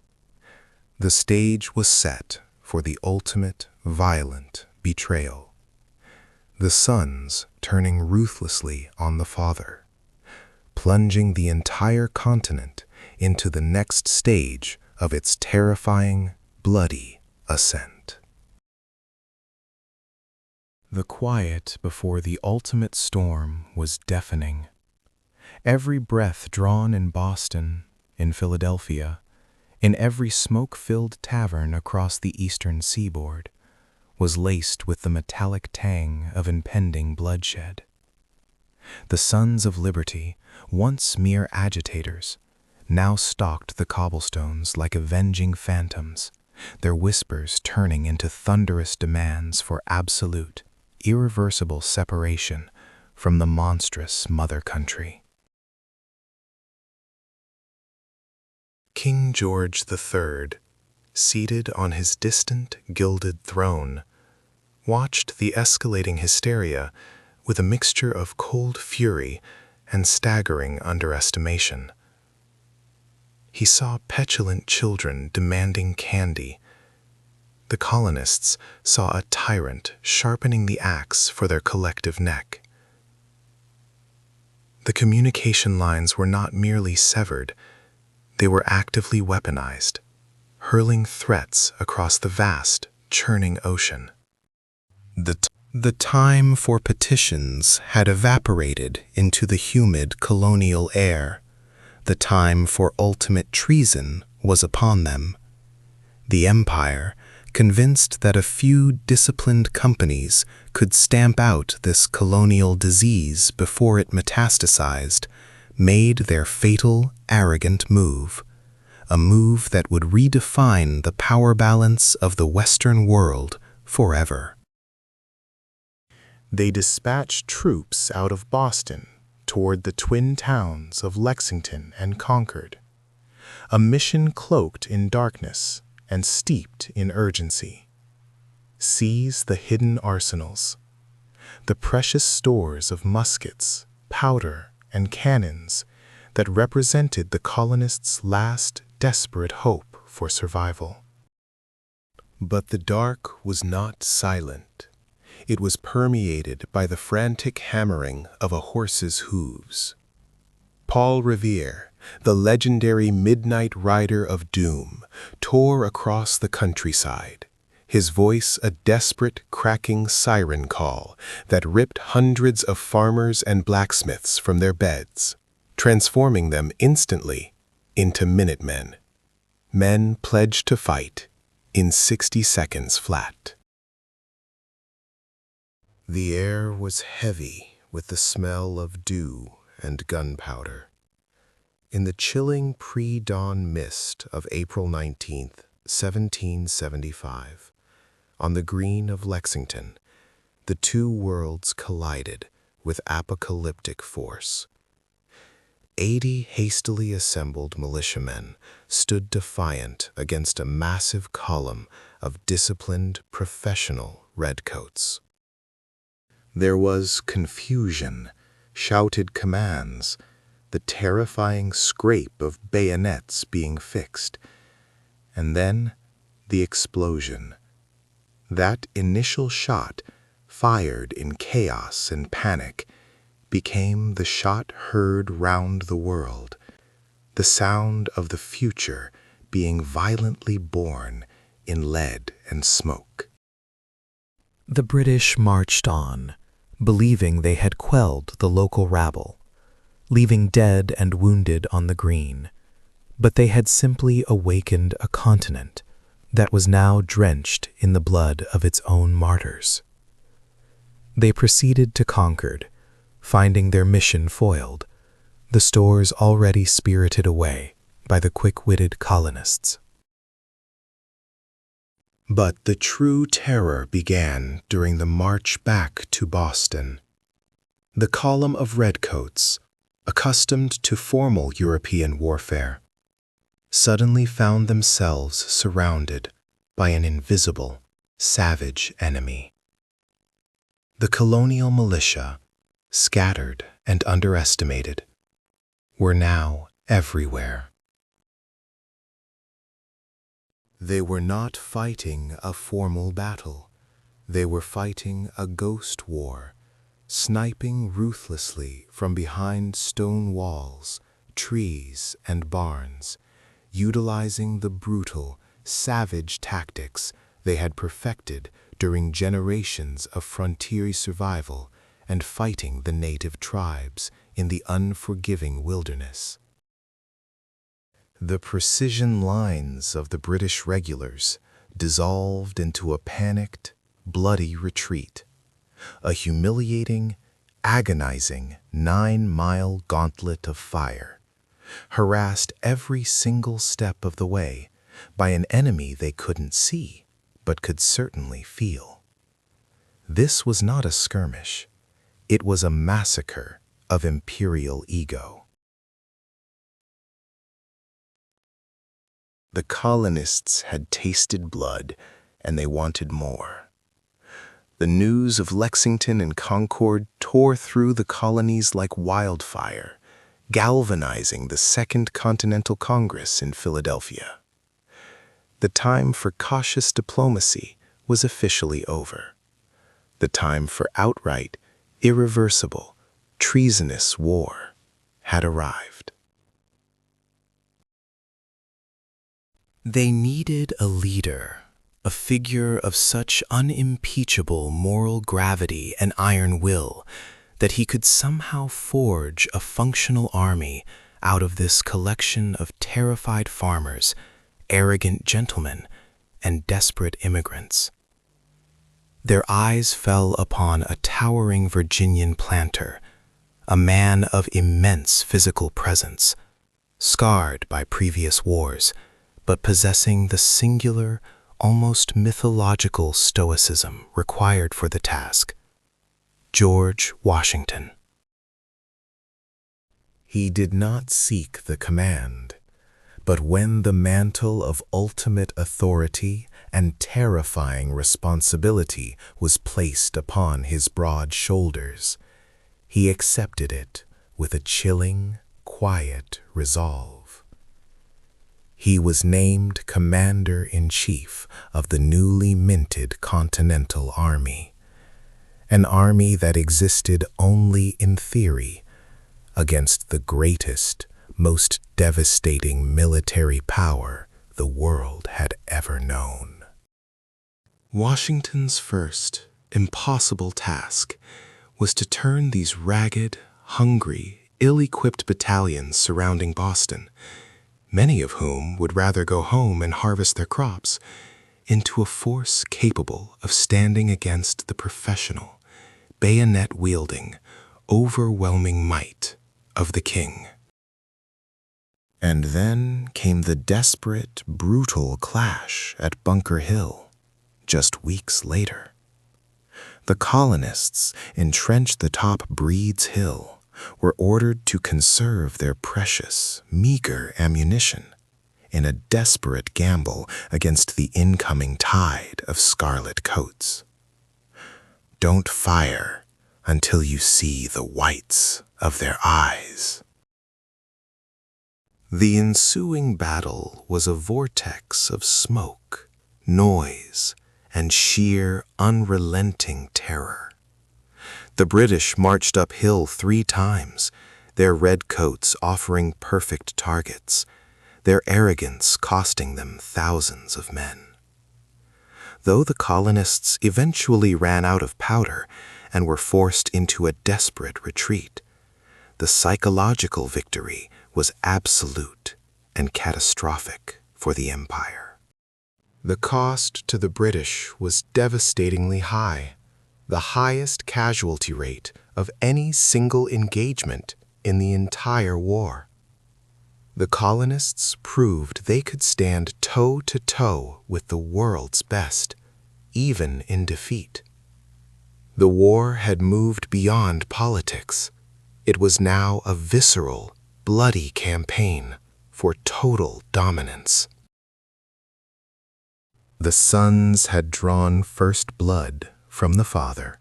The stage was set for the ultimate, violent betrayal. The sons turning ruthlessly on the father, plunging the entire continent into the next stage of its terrifying, bloody ascent. The quiet before the ultimate storm was deafening. Every breath drawn in Boston, in Philadelphia, in every smoke-filled tavern across the eastern seaboard, was laced with the metallic tang of impending bloodshed. The Sons of Liberty, once mere agitators, now stalked the cobblestones like avenging phantoms, their whispers turning into thunderous demands for absolute, irreversible separation from the monstrous mother country. King George III, seated on his distant, gilded throne, watched the escalating hysteria with a mixture of cold fury and staggering underestimation. He saw petulant children demanding candy. The colonists saw a tyrant sharpening the axe for their collective neck. The communication lines were not merely severed, they were actively weaponized, hurling threats across the vast, churning ocean. The time for petitions had evaporated into the humid colonial air. The time for ultimate treason was upon them. The empire, convinced that a few disciplined companies could stamp out this colonial disease before it metastasized, made their fatal, arrogant move, a move that would redefine the power balance of the Western world forever. They dispatched troops out of Boston toward the twin towns of Lexington and Concord, a mission cloaked in darkness and steeped in urgency. Seize the hidden arsenals, the precious stores of muskets, powder, and cannons that represented the colonists' last desperate hope for survival. But the dark was not silent. It was permeated by the frantic hammering of a horse's hooves. Paul Revere, the legendary midnight rider of doom, tore across the countryside, his voice a desperate, cracking siren call that ripped hundreds of farmers and blacksmiths from their beds, transforming them instantly into Minutemen, men pledged to fight in 60 seconds flat. The air was heavy with the smell of dew and gunpowder. In the chilling pre-dawn mist of April 19th, 1775, on the green of Lexington, the two worlds collided with apocalyptic force. 80 hastily assembled militiamen stood defiant against a massive column of disciplined, professional redcoats. There was confusion, shouted commands, the terrifying scrape of bayonets being fixed, and then the explosion. That initial shot, fired in chaos and panic, became the shot heard round the world, the sound of the future being violently born in lead and smoke. The British marched on, believing they had quelled the local rabble, leaving dead and wounded on the green, but they had simply awakened a continent that was now drenched in the blood of its own martyrs. They proceeded to Concord, finding their mission foiled, the stores already spirited away by the quick-witted colonists. But the true terror began during the march back to Boston. The column of redcoats, accustomed to formal European warfare, suddenly found themselves surrounded by an invisible, savage enemy. The colonial militia, scattered and underestimated, were now everywhere. They were not fighting a formal battle. They were fighting a ghost war, sniping ruthlessly from behind stone walls, trees, and barns, utilizing the brutal, savage tactics they had perfected during generations of frontier survival and fighting the native tribes in the unforgiving wilderness. The precision lines of the British regulars dissolved into a panicked, bloody retreat, a humiliating, agonizing 9-mile gauntlet of fire, harassed every single step of the way by an enemy they couldn't see, but could certainly feel. This was not a skirmish. It was a massacre of imperial ego. The colonists had tasted blood, and they wanted more. The news of Lexington and Concord tore through the colonies like wildfire, galvanizing the Second Continental Congress in Philadelphia. The time for cautious diplomacy was officially over. The time for outright, irreversible, treasonous war had arrived. They needed a leader, a figure of such unimpeachable moral gravity and iron will that he could somehow forge a functional army out of this collection of terrified farmers, arrogant gentlemen, and desperate immigrants. Their eyes fell upon a towering Virginian planter, a man of immense physical presence, scarred by previous wars, but possessing the singular, almost mythological stoicism required for the task. George Washington. He did not seek the command, but when the mantle of ultimate authority and terrifying responsibility was placed upon his broad shoulders, he accepted it with a chilling, quiet resolve. He was named Commander-in-Chief of the newly minted Continental Army, an army that existed only in theory against the greatest, most devastating military power the world had ever known. Washington's first, impossible task was to turn these ragged, hungry, ill-equipped battalions surrounding Boston, many of whom would rather go home and harvest their crops, into a force capable of standing against the professional, bayonet-wielding, overwhelming might of the king. And then came the desperate, brutal clash at Bunker Hill, just weeks later. The colonists, entrenched atop Breed's Hill, were ordered to conserve their precious, meager ammunition in a desperate gamble against the incoming tide of scarlet coats. Don't fire until you see the whites of their eyes. The ensuing battle was a vortex of smoke, noise, and sheer, unrelenting terror. The British marched uphill 3 times, their redcoats offering perfect targets, their arrogance costing them thousands of men. Though the colonists eventually ran out of powder and were forced into a desperate retreat, the psychological victory was absolute and catastrophic for the empire. The cost to the British was devastatingly high, the highest casualty rate of any single engagement in the entire war. The colonists proved they could stand toe-to-toe with the world's best, even in defeat. The war had moved beyond politics. It was now a visceral, bloody campaign for total dominance. The sons had drawn first blood from the father,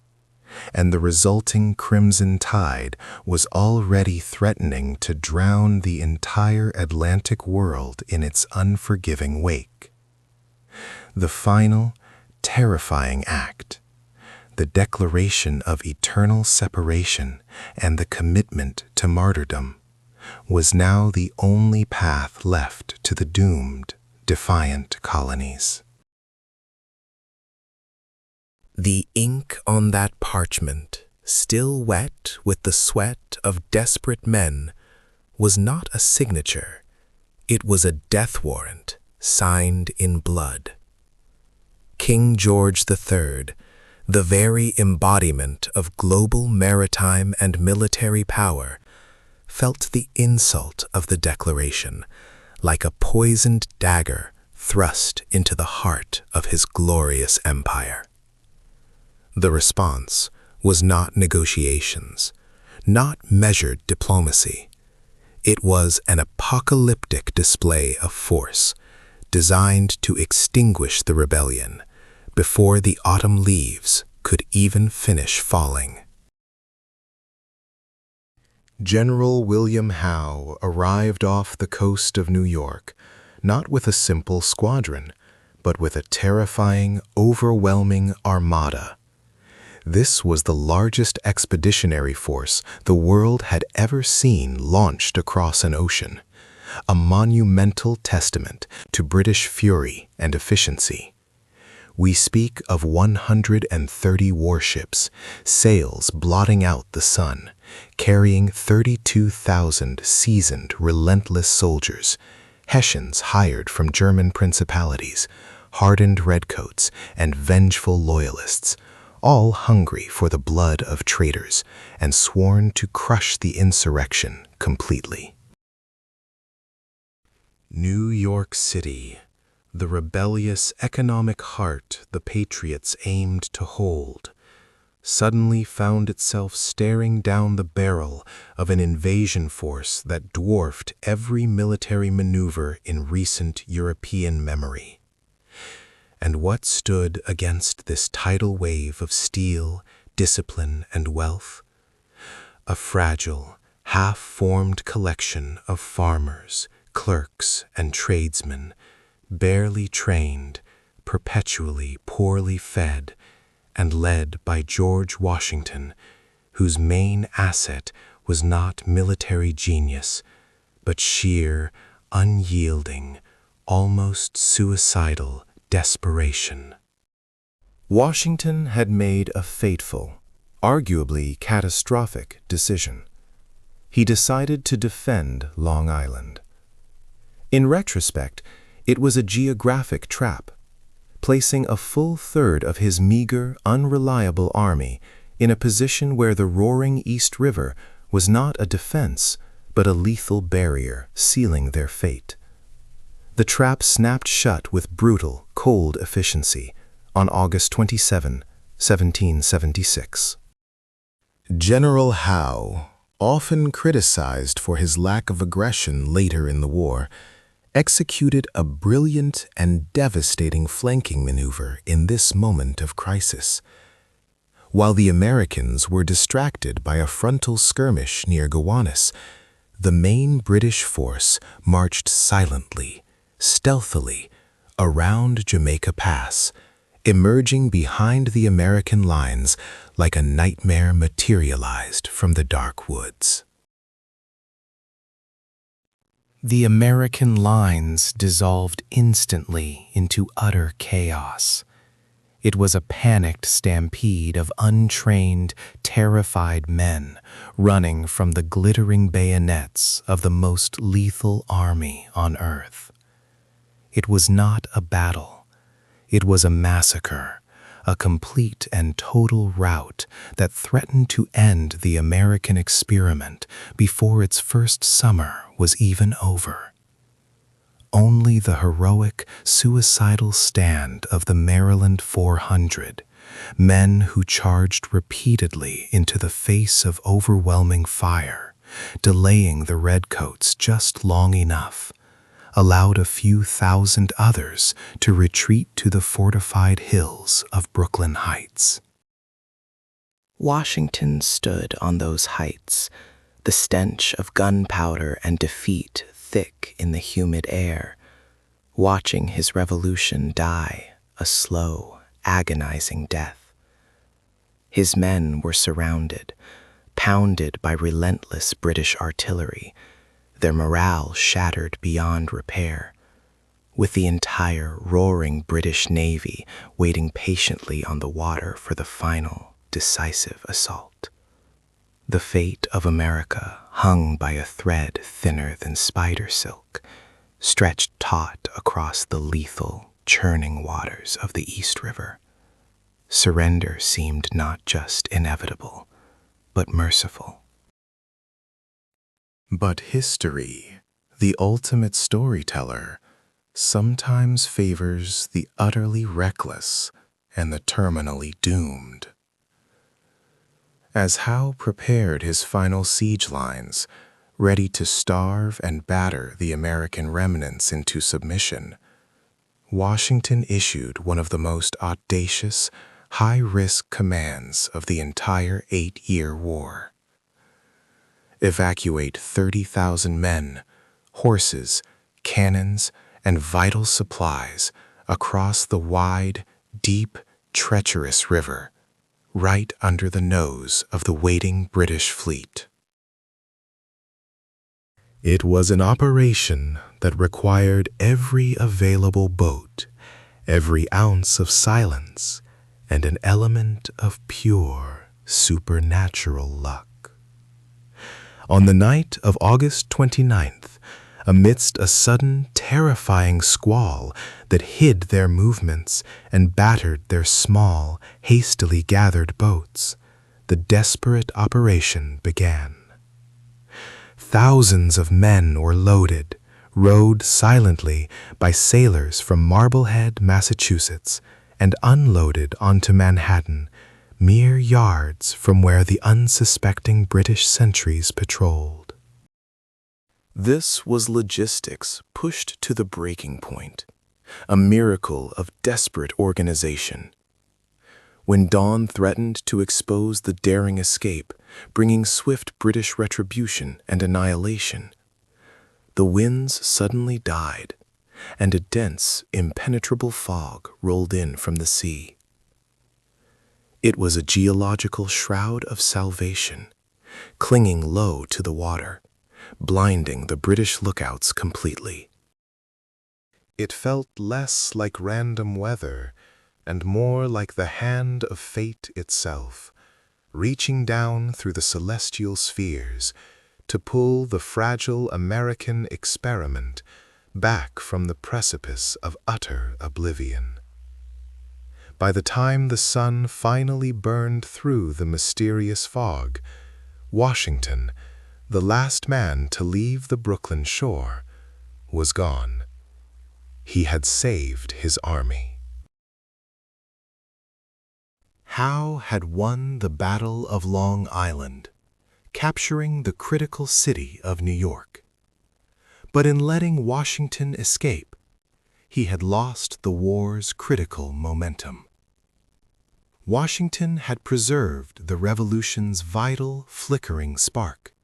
and the resulting crimson tide was already threatening to drown the entire Atlantic world in its unforgiving wake. The final, terrifying act, the declaration of eternal separation and the commitment to martyrdom, was now the only path left to the doomed, defiant colonies. The ink on that parchment, still wet with the sweat of desperate men, was not a signature. It was a death warrant signed in blood. King George III, the very embodiment of global maritime and military power, felt the insult of the declaration, like a poisoned dagger thrust into the heart of his glorious empire. The response was not negotiations, not measured diplomacy. It was an apocalyptic display of force, designed to extinguish the rebellion before the autumn leaves could even finish falling. General William Howe arrived off the coast of New York, not with a simple squadron, but with a terrifying, overwhelming armada. This was the largest expeditionary force the world had ever seen launched across an ocean, a monumental testament to British fury and efficiency. We speak of 130 warships, sails blotting out the sun, carrying 32,000 seasoned, relentless soldiers, Hessians hired from German principalities, hardened redcoats, and vengeful loyalists, all hungry for the blood of traitors and sworn to crush the insurrection completely. New York City, the rebellious economic heart the Patriots aimed to hold, suddenly found itself staring down the barrel of an invasion force that dwarfed every military maneuver in recent European memory. And what stood against this tidal wave of steel, discipline, and wealth? A fragile, half-formed collection of farmers, clerks, and tradesmen, barely trained, perpetually poorly fed, and led by George Washington, whose main asset was not military genius, but sheer, unyielding, almost suicidal desperation. Washington had made a fateful, arguably catastrophic decision. He decided to defend Long Island. In retrospect, it was a geographic trap, placing a full third of his meager, unreliable army in a position where the roaring East River was not a defense, but a lethal barrier sealing their fate. The trap snapped shut with brutal, cold efficiency on August 27, 1776. General Howe, often criticized for his lack of aggression later in the war, executed a brilliant and devastating flanking maneuver in this moment of crisis. While the Americans were distracted by a frontal skirmish near Gowanus, the main British force marched silently, stealthily, around Jamaica Pass, emerging behind the American lines like a nightmare materialized from the dark woods. The American lines dissolved instantly into utter chaos. It was a panicked stampede of untrained, terrified men running from the glittering bayonets of the most lethal army on earth. It was not a battle. It was a massacre, a complete and total rout that threatened to end the American experiment before its first summer was even over. Only the heroic, suicidal stand of the Maryland 400, men who charged repeatedly into the face of overwhelming fire, delaying the redcoats just long enough, allowed a few thousand others to retreat to the fortified hills of Brooklyn Heights. Washington stood on those heights, the stench of gunpowder and defeat thick in the humid air, watching his revolution die a slow, agonizing death. His men were surrounded, pounded by relentless British artillery, their morale shattered beyond repair. with the entire roaring British Navy waiting patiently on the water for the final, decisive assault. The fate of America hung by a thread thinner than spider silk, stretched taut across the lethal, churning waters of the East River. Surrender seemed not just inevitable, but merciful. But history, the ultimate storyteller, sometimes favors the utterly reckless and the terminally doomed. As Howe prepared his final siege lines, ready to starve and batter the American remnants into submission, Washington issued one of the most audacious, high-risk commands of the entire 8-year war. Evacuate 30,000 men, horses, cannons, and vital supplies across the wide, deep, treacherous river, right under the nose of the waiting British fleet. It was an operation that required every available boat, every ounce of silence, and an element of pure, supernatural luck. On the night of August 29th, amidst a sudden, terrifying squall that hid their movements and battered their small, hastily gathered boats, the desperate operation began. Thousands of men were loaded, rowed silently by sailors from Marblehead, Massachusetts, and unloaded onto Manhattan, mere yards from where the unsuspecting British sentries patrolled. This was logistics pushed to the breaking point, a miracle of desperate organization. When dawn threatened to expose the daring escape, bringing swift British retribution and annihilation, the winds suddenly died, and a dense, impenetrable fog rolled in from the sea. It was a geological shroud of salvation, clinging low to the water, blinding the British lookouts completely. It felt less like random weather and more like the hand of fate itself, reaching down through the celestial spheres to pull the fragile American experiment back from the precipice of utter oblivion. By the time the sun finally burned through the mysterious fog, Washington, the last man to leave the Brooklyn shore, was gone. He had saved his army. Howe had won the Battle of Long Island, capturing the critical city of New York. But in letting Washington escape, he had lost the war's critical momentum. Washington had preserved the revolution's vital, flickering spark.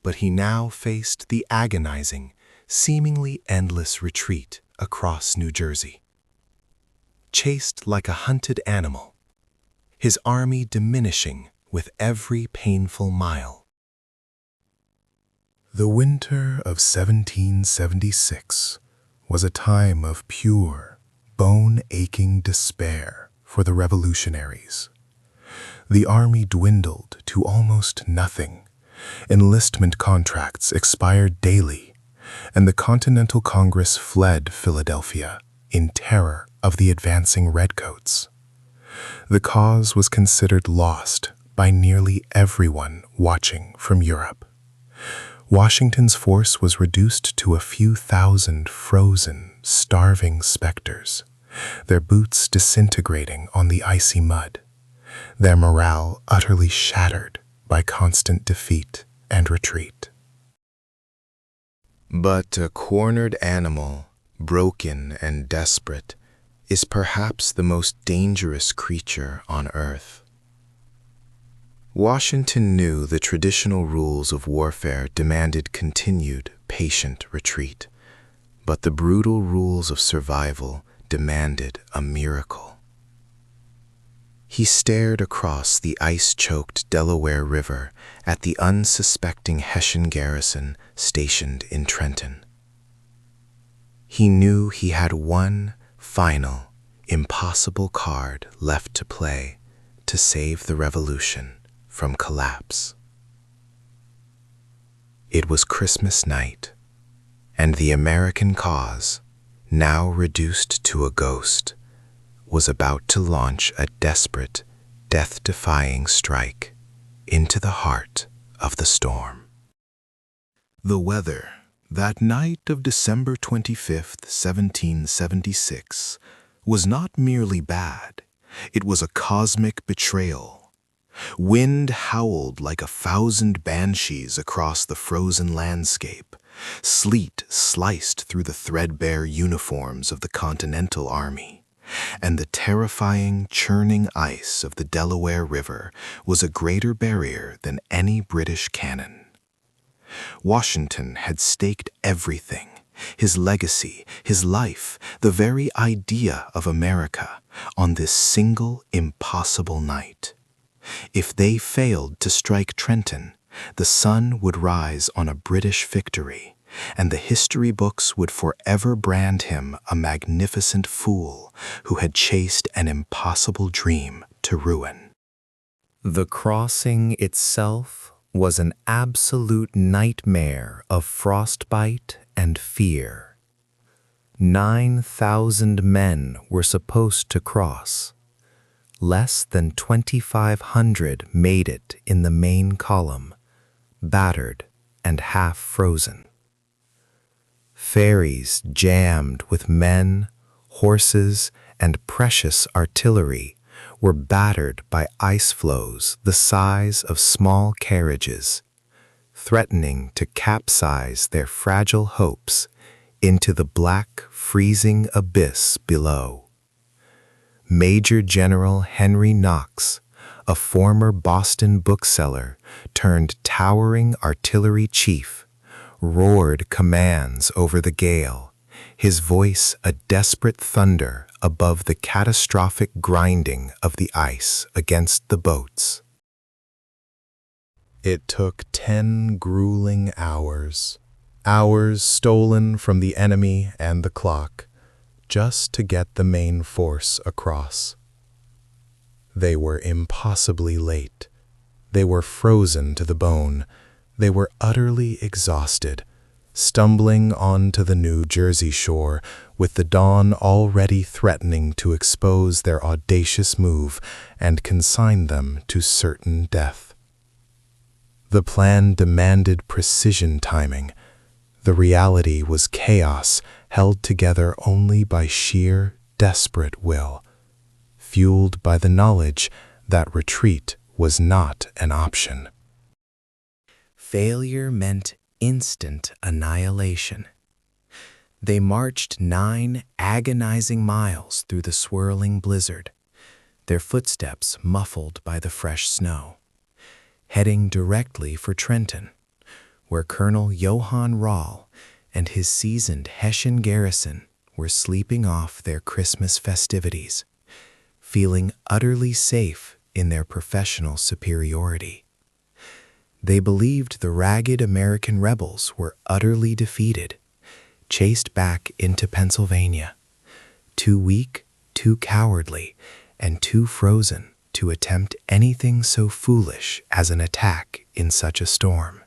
But he now faced the agonizing, seemingly endless retreat across New Jersey. Chased like a hunted animal, his army diminishing with every painful mile. The winter of 1776 was a time of pure, bone-aching despair for the revolutionaries. The army dwindled to almost nothing. Enlistment contracts expired daily, and the Continental Congress fled Philadelphia in terror of the advancing redcoats. The cause was considered lost by nearly everyone watching from Europe. Washington's force was reduced to a few thousand frozen, starving specters, their boots disintegrating on the icy mud, their morale utterly shattered by constant defeat and retreat. But a cornered animal, broken and desperate, is perhaps the most dangerous creature on earth. Washington knew the traditional rules of warfare demanded continued, patient retreat, but the brutal rules of survival demanded a miracle. He stared across the ice-choked Delaware River at the unsuspecting Hessian garrison stationed in Trenton. He knew he had one final, impossible card left to play to save the revolution from collapse. It was Christmas night, and the American cause, now reduced to a ghost, was about to launch a desperate, death-defying strike into the heart of the storm. The weather that night of December 25th, 1776, was not merely bad, it was a cosmic betrayal. Wind howled like 1,000 banshees across the frozen landscape. Sleet sliced through the threadbare uniforms of the Continental Army, and the terrifying, churning ice of the Delaware River was a greater barrier than any British cannon. Washington had staked everything, his legacy, his life, the very idea of America, on this single impossible night. If they failed to strike Trenton, the sun would rise on a British victory, and the history books would forever brand him a magnificent fool who had chased an impossible dream to ruin. The crossing itself was an absolute nightmare of frostbite and fear. 9,000 men were supposed to cross. Less than 2,500 made it in the main column, battered and half frozen. Ferries jammed with men, horses, and precious artillery were battered by ice floes the size of small carriages, threatening to capsize their fragile hopes into the black, freezing abyss below. Major General Henry Knox, a former Boston bookseller turned towering artillery chief, roared commands over the gale, his voice a desperate thunder above the catastrophic grinding of the ice against the boats. It took 10 grueling hours stolen from the enemy and the clock, just to get the main force across. They were impossibly late. They were frozen to the bone. They were utterly exhausted, stumbling onto the New Jersey shore with the dawn already threatening to expose their audacious move and consign them to certain death. The plan demanded precision timing. The reality was chaos held together only by sheer, desperate will, fueled by the knowledge that retreat was not an option. Failure meant instant annihilation. They marched 9 agonizing miles through the swirling blizzard, their footsteps muffled by the fresh snow, heading directly for Trenton, where Colonel Johann Rall and his seasoned Hessian garrison were sleeping off their Christmas festivities, feeling utterly safe in their professional superiority. They believed the ragged American rebels were utterly defeated, chased back into Pennsylvania, too weak, too cowardly, and too frozen to attempt anything so foolish as an attack in such a storm.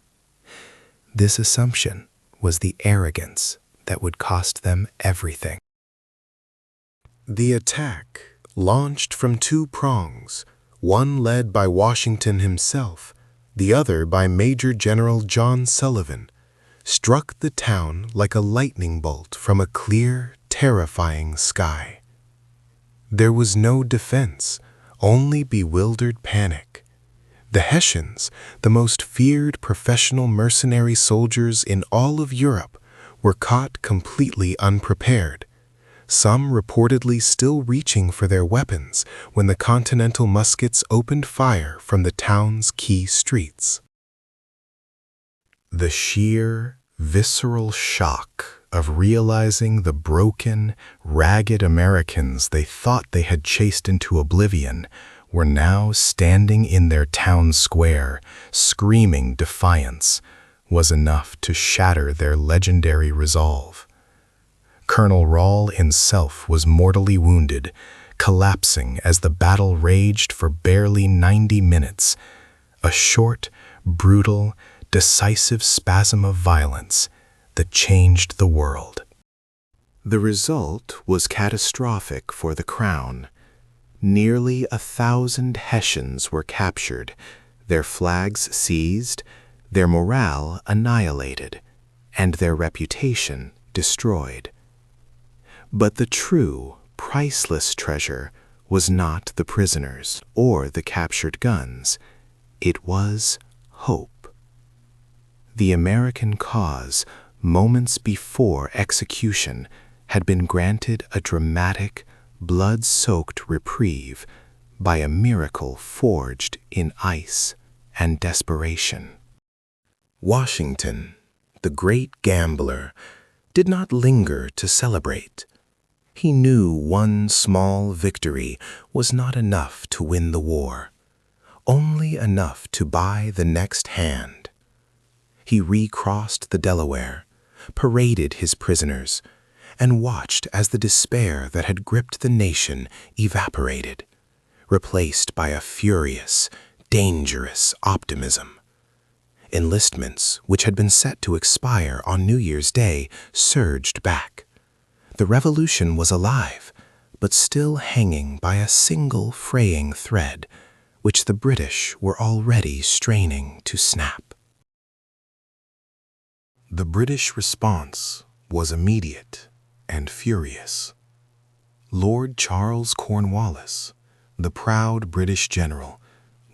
This assumption was the arrogance that would cost them everything. The attack, launched from 2 prongs, one led by Washington himself, the other by Major General John Sullivan, struck the town like a lightning bolt from a clear, terrifying sky. There was no defense, only bewildered panic. The Hessians, the most feared professional mercenary soldiers in all of Europe, were caught completely unprepared, some reportedly still reaching for their weapons when the Continental muskets opened fire from the town's key streets. The sheer, visceral shock of realizing the broken, ragged Americans they thought they had chased into oblivion were now standing in their town square, screaming defiance, was enough to shatter their legendary resolve. Colonel Rahl himself was mortally wounded, collapsing as the battle raged for barely 90 minutes. A short, brutal, decisive spasm of violence that changed the world. The result was catastrophic for the Crown. Nearly 1,000 Hessians were captured, their flags seized, their morale annihilated, and their reputation destroyed. But the true, priceless treasure was not the prisoners or the captured guns. It was hope. The American cause, moments before execution, had been granted a dramatic, blood-soaked reprieve by a miracle forged in ice and desperation. Washington, the great gambler, did not linger to celebrate. He knew one small victory was not enough to win the war, only enough to buy the next hand. He recrossed the Delaware, paraded his prisoners, and watched as the despair that had gripped the nation evaporated, replaced by a furious, dangerous optimism. Enlistments, which had been set to expire on New Year's Day, surged back. The revolution was alive, but still hanging by a single fraying thread, which the British were already straining to snap. The British response was immediate and furious. Lord Charles Cornwallis, the proud British general,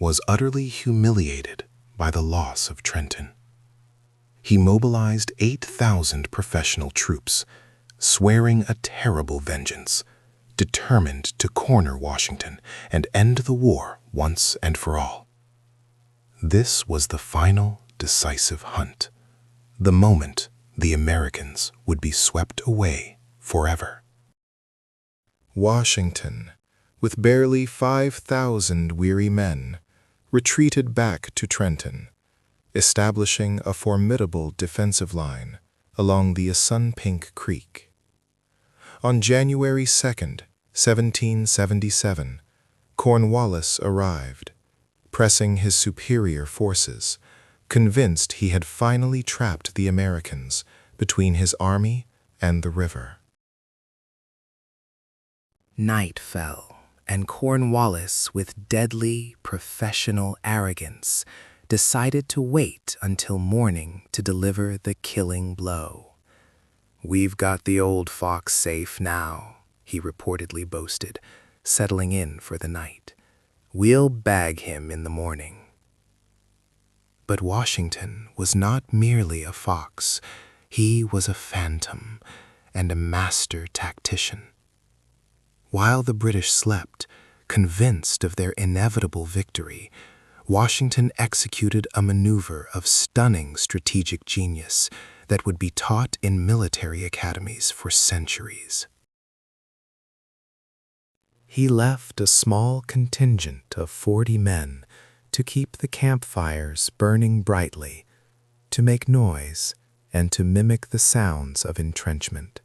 was utterly humiliated by the loss of Trenton. He mobilized 8,000 professional troops, swearing a terrible vengeance, determined to corner Washington and end the war once and for all. This was the final, decisive hunt, the moment the Americans would be swept away forever. Washington, with barely 5,000 weary men, retreated back to Trenton, establishing a formidable defensive line along the Assunpink Creek. On January 2nd, 1777, Cornwallis arrived, pressing his superior forces, convinced he had finally trapped the Americans between his army and the river. Night fell, and Cornwallis, with deadly professional arrogance, decided to wait until morning to deliver the killing blow. "We've got the old fox safe now," he reportedly boasted, settling in for the night. "We'll bag him in the morning." But Washington was not merely a fox. He was a phantom and a master tactician. While the British slept, convinced of their inevitable victory, Washington executed a maneuver of stunning strategic genius that would be taught in military academies for centuries. He left a small contingent of 40 men to keep the campfires burning brightly, to make noise, and to mimic the sounds of entrenchment,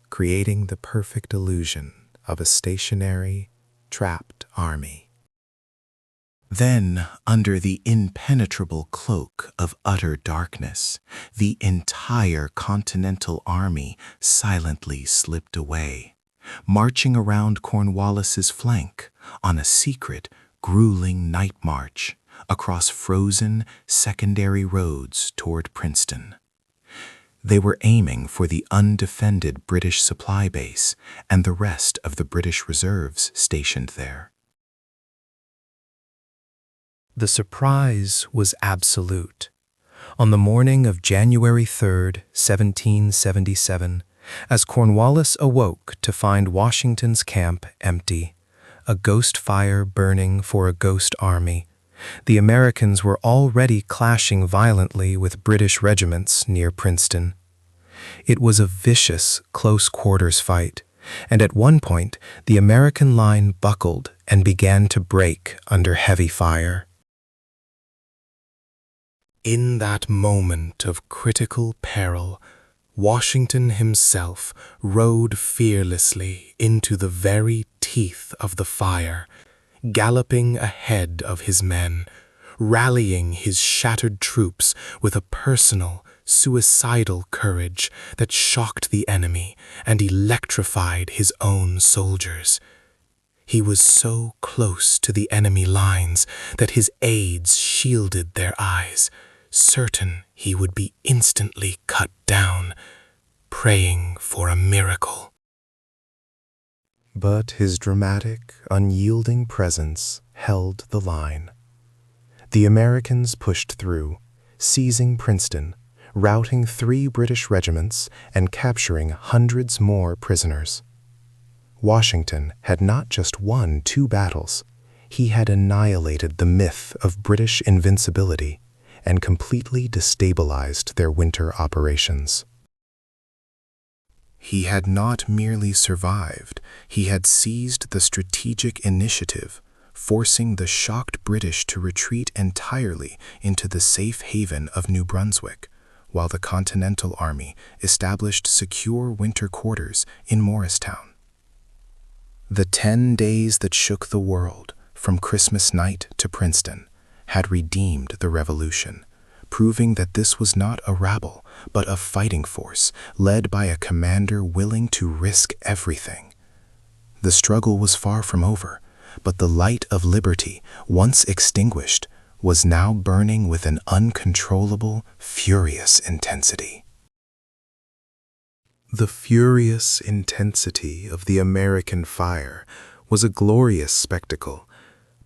creating the perfect illusion of a stationary, trapped army. Then, under the impenetrable cloak of utter darkness, the entire Continental Army silently slipped away, marching around Cornwallis's flank on a secret, grueling night march across frozen secondary roads toward Princeton. They were aiming for the undefended British supply base and the rest of the British reserves stationed there. The surprise was absolute. On the morning of January 3rd, 1777, as Cornwallis awoke to find Washington's camp empty, a ghost fire burning for a ghost army, the Americans were already clashing violently with British regiments near Princeton. It was a vicious, close-quarters fight, and at one point the American line buckled and began to break under heavy fire. In that moment of critical peril, Washington himself rode fearlessly into the very teeth of the fire, galloping ahead of his men, rallying his shattered troops with a personal, suicidal courage that shocked the enemy and electrified his own soldiers. He was so close to the enemy lines that his aides shielded their eyes, certain he would be instantly cut down, praying for a miracle. But his dramatic, unyielding presence held the line. The Americans pushed through, seizing Princeton, routing 3 British regiments, and capturing hundreds more prisoners. Washington had not just won 2 battles, he had annihilated the myth of British invincibility and completely destabilized their winter operations. He had not merely survived, he had seized the strategic initiative, forcing the shocked British to retreat entirely into the safe haven of New Brunswick, while the Continental Army established secure winter quarters in Morristown. The 10 days that shook the world, from Christmas night to Princeton, had redeemed the Revolution, proving that this was not a rabble, but a fighting force led by a commander willing to risk everything. The struggle was far from over, but the light of liberty, once extinguished, was now burning with an uncontrollable, furious intensity. The furious intensity of the American fire was a glorious spectacle,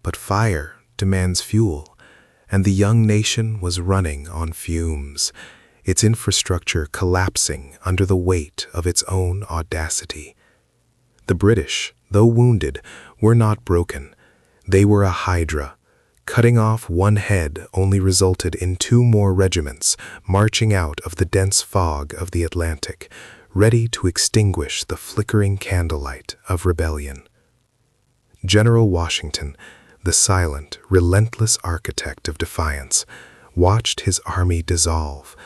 but fire demands fuel, and the young nation was running on fumes, its infrastructure collapsing under the weight of its own audacity. The British, though wounded, were not broken. They were a hydra. Cutting off one head only resulted in 2 more regiments marching out of the dense fog of the Atlantic, ready to extinguish the flickering candlelight of rebellion. General Washington, the silent, relentless architect of defiance, watched his army dissolve,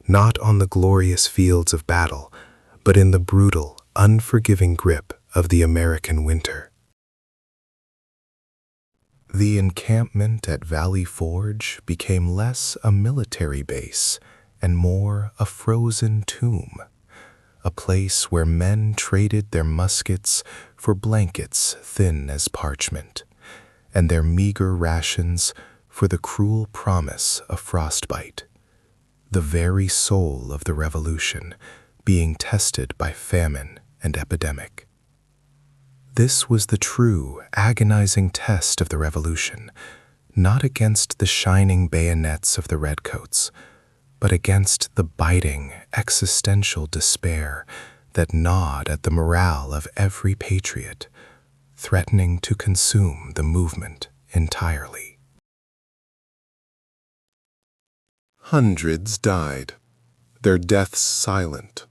not on the glorious fields of battle, but in the brutal, unforgiving grip of the American winter. The encampment at Valley Forge became less a military base and more a frozen tomb, a place where men traded their muskets for blankets thin as parchment, and their meager rations for the cruel promise of frostbite, the very soul of the Revolution being tested by famine and epidemic. This was the true, agonizing test of the Revolution, not against the shining bayonets of the redcoats, but against the biting, existential despair that gnawed at the morale of every patriot, threatening to consume the movement entirely. Hundreds died, their deaths silent,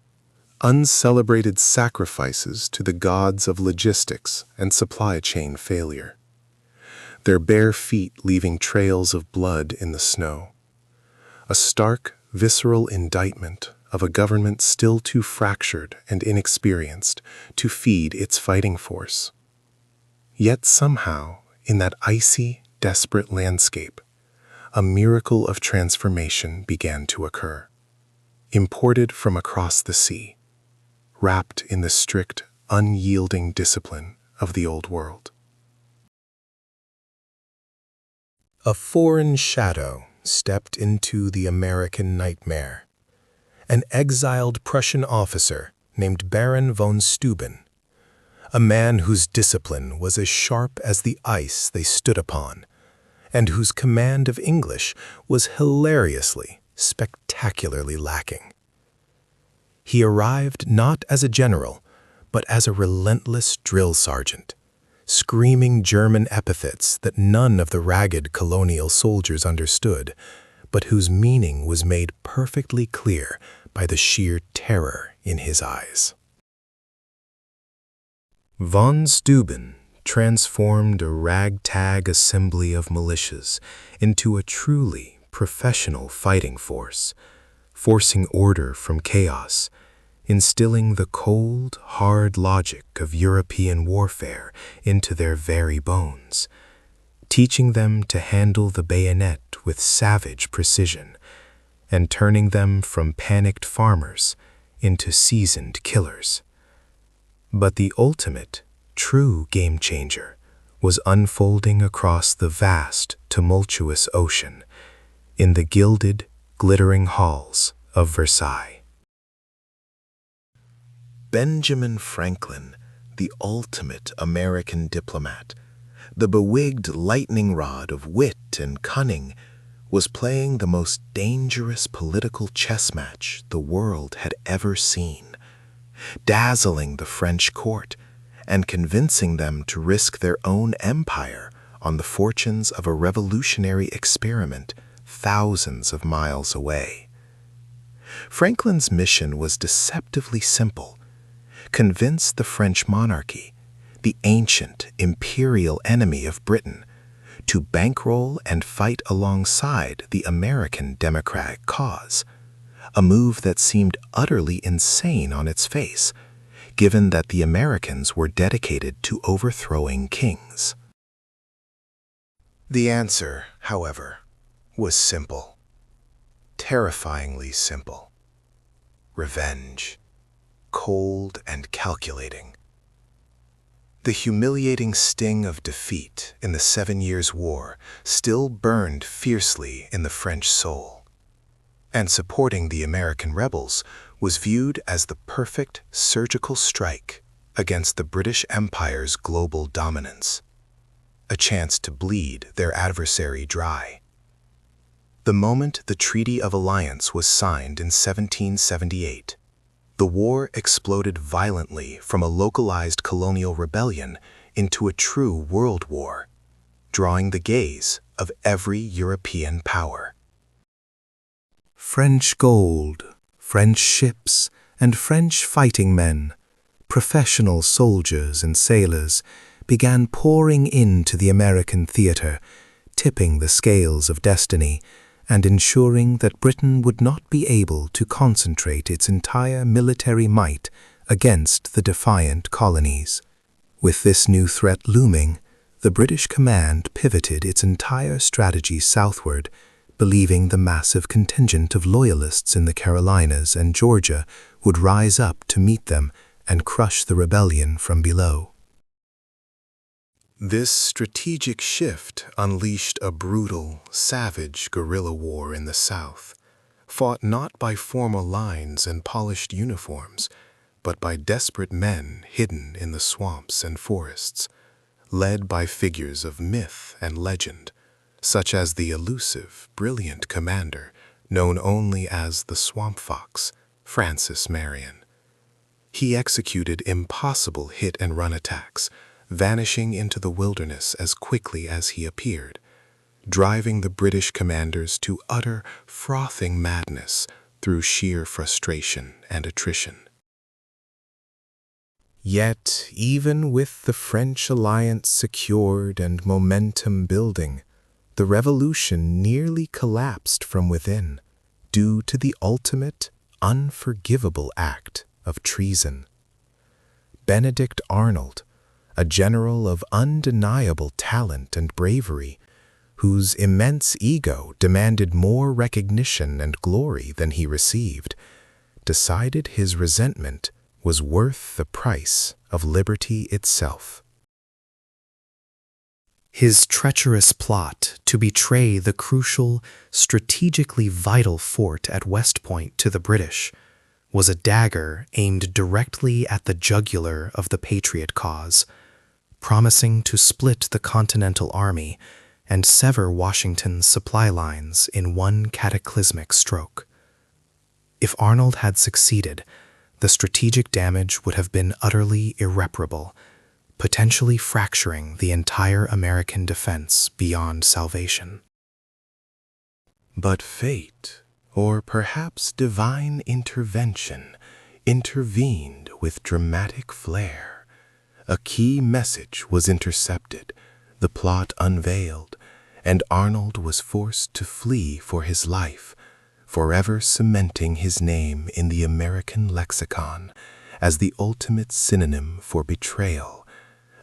uncelebrated sacrifices to the gods of logistics and supply chain failure, their bare feet leaving trails of blood in the snow, a stark, visceral indictment of a government still too fractured and inexperienced to feed its fighting force. Yet somehow, in that icy, desperate landscape, a miracle of transformation began to occur, imported from across the sea, wrapped in the strict, unyielding discipline of the Old World. A foreign shadow stepped into the American nightmare. An exiled Prussian officer named Baron von Steuben, a man whose discipline was as sharp as the ice they stood upon, and whose command of English was hilariously, spectacularly lacking. He arrived not as a general, but as a relentless drill sergeant, screaming German epithets that none of the ragged colonial soldiers understood, but whose meaning was made perfectly clear by the sheer terror in his eyes. Von Steuben transformed a ragtag assembly of militias into a truly professional fighting force, forcing order from chaos instilling the cold, hard logic of European warfare into their very bones, teaching them to handle the bayonet with savage precision, and turning them from panicked farmers into seasoned killers. But the ultimate, true game changer was unfolding across the vast, tumultuous ocean, in the gilded, glittering halls of Versailles. Benjamin Franklin, the ultimate American diplomat, the bewigged lightning rod of wit and cunning, was playing the most dangerous political chess match the world had ever seen, dazzling the French court and convincing them to risk their own empire on the fortunes of a revolutionary experiment thousands of miles away. Franklin's mission was deceptively simple: convince the French monarchy, the ancient imperial enemy of Britain, to bankroll and fight alongside the American democratic cause, a move that seemed utterly insane on its face, given that the Americans were dedicated to overthrowing kings. The answer, however, was simple, terrifyingly simple: revenge, cold and calculating. The humiliating sting of defeat in the 7 Years' War still burned fiercely in the French soul, and supporting the American rebels was viewed as the perfect surgical strike against the British Empire's global dominance, a chance to bleed their adversary dry. The moment the Treaty of Alliance was signed in 1778, the war exploded violently from a localized colonial rebellion into a true world war, drawing the gaze of every European power. French gold, French ships, and French fighting men, professional soldiers and sailors, began pouring into the American theater, tipping the scales of destiny and ensuring that Britain would not be able to concentrate its entire military might against the defiant colonies. With this new threat looming, the British command pivoted its entire strategy southward, believing the massive contingent of loyalists in the Carolinas and Georgia would rise up to meet them and crush the rebellion from below. This strategic shift unleashed a brutal, savage guerrilla war in the South, fought not by formal lines and polished uniforms, but by desperate men hidden in the swamps and forests, led by figures of myth and legend, such as the elusive, brilliant commander known only as the Swamp Fox, Francis Marion. He executed impossible hit-and-run attacks, vanishing into the wilderness as quickly as he appeared, driving the British commanders to utter, frothing madness through sheer frustration and attrition. Yet, even with the French alliance secured and momentum building, the revolution nearly collapsed from within, due to the ultimate, unforgivable act of treason. Benedict Arnold, a general of undeniable talent and bravery, whose immense ego demanded more recognition and glory than he received, decided his resentment was worth the price of liberty itself. His treacherous plot to betray the crucial, strategically vital fort at West Point to the British was a dagger aimed directly at the jugular of the Patriot cause, promising to split the Continental Army and sever Washington's supply lines in one cataclysmic stroke. If Arnold had succeeded, the strategic damage would have been utterly irreparable, potentially fracturing the entire American defense beyond salvation. But fate, or perhaps divine intervention, intervened with dramatic flair. A key message was intercepted, the plot unveiled, and Arnold was forced to flee for his life, forever cementing his name in the American lexicon as the ultimate synonym for betrayal,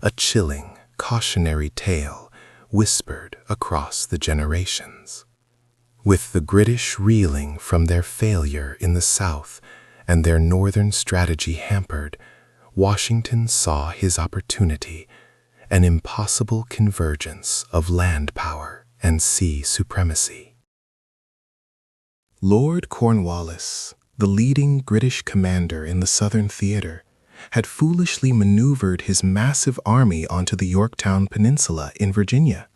a chilling, cautionary tale whispered across the generations. With the British reeling from their failure in the South and their northern strategy hampered, Washington saw his opportunity, an impossible convergence of land power and sea supremacy. Lord Cornwallis, the leading British commander in the Southern Theater, had foolishly maneuvered his massive army onto the Yorktown Peninsula in Virginia,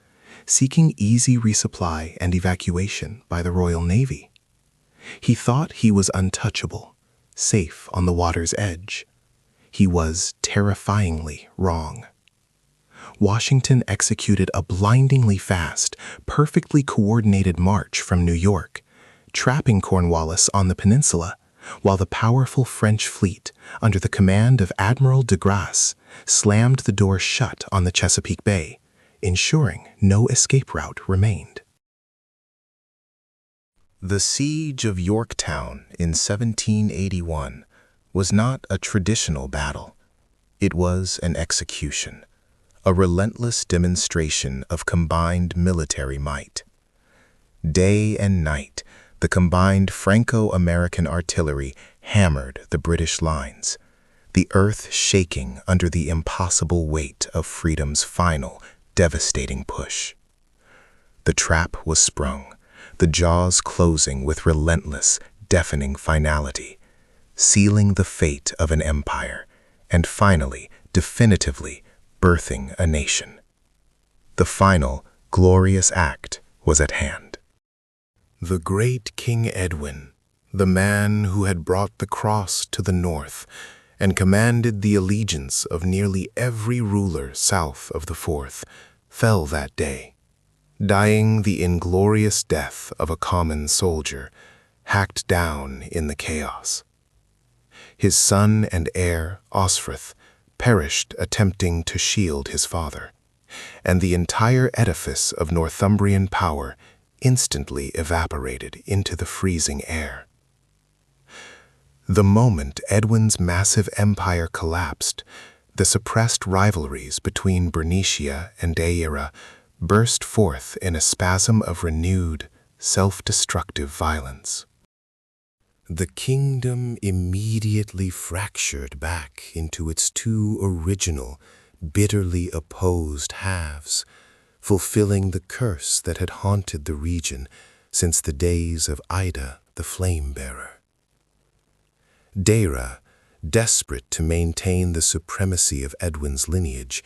seeking easy resupply and evacuation by the Royal Navy. He thought he was untouchable, safe on the water's edge. He was terrifyingly wrong. Washington executed a blindingly fast, perfectly coordinated march from New York, trapping Cornwallis on the peninsula, while the powerful French fleet, under the command of Admiral de Grasse, slammed the door shut on the Chesapeake Bay, ensuring no escape route remained. The Siege of Yorktown in 1781 was not a traditional battle. It was an execution, a relentless demonstration of combined military might. Day and night, the combined Franco-American artillery hammered the British lines, the earth shaking under the impossible weight of freedom's final, devastating push. The trap was sprung, the jaws closing with relentless, deafening finality, sealing the fate of an empire, and finally, definitively, birthing a nation. The final, glorious act was at hand. The great King Edwin, the man who had brought the cross to the north and commanded the allegiance of nearly every ruler south of the Forth, fell that day, dying the inglorious death of a common soldier, hacked down in the chaos. His son and heir, Osfrith, perished attempting to shield his father, and the entire edifice of Northumbrian power instantly evaporated into the freezing air. The moment Edwin's massive empire collapsed, the suppressed rivalries between Bernicia and Deira burst forth in a spasm of renewed, self-destructive violence. The kingdom immediately fractured back into its two original, bitterly opposed halves, fulfilling the curse that had haunted the region since the days of Ida the Flame-Bearer. Deira, desperate to maintain the supremacy of Edwin's lineage,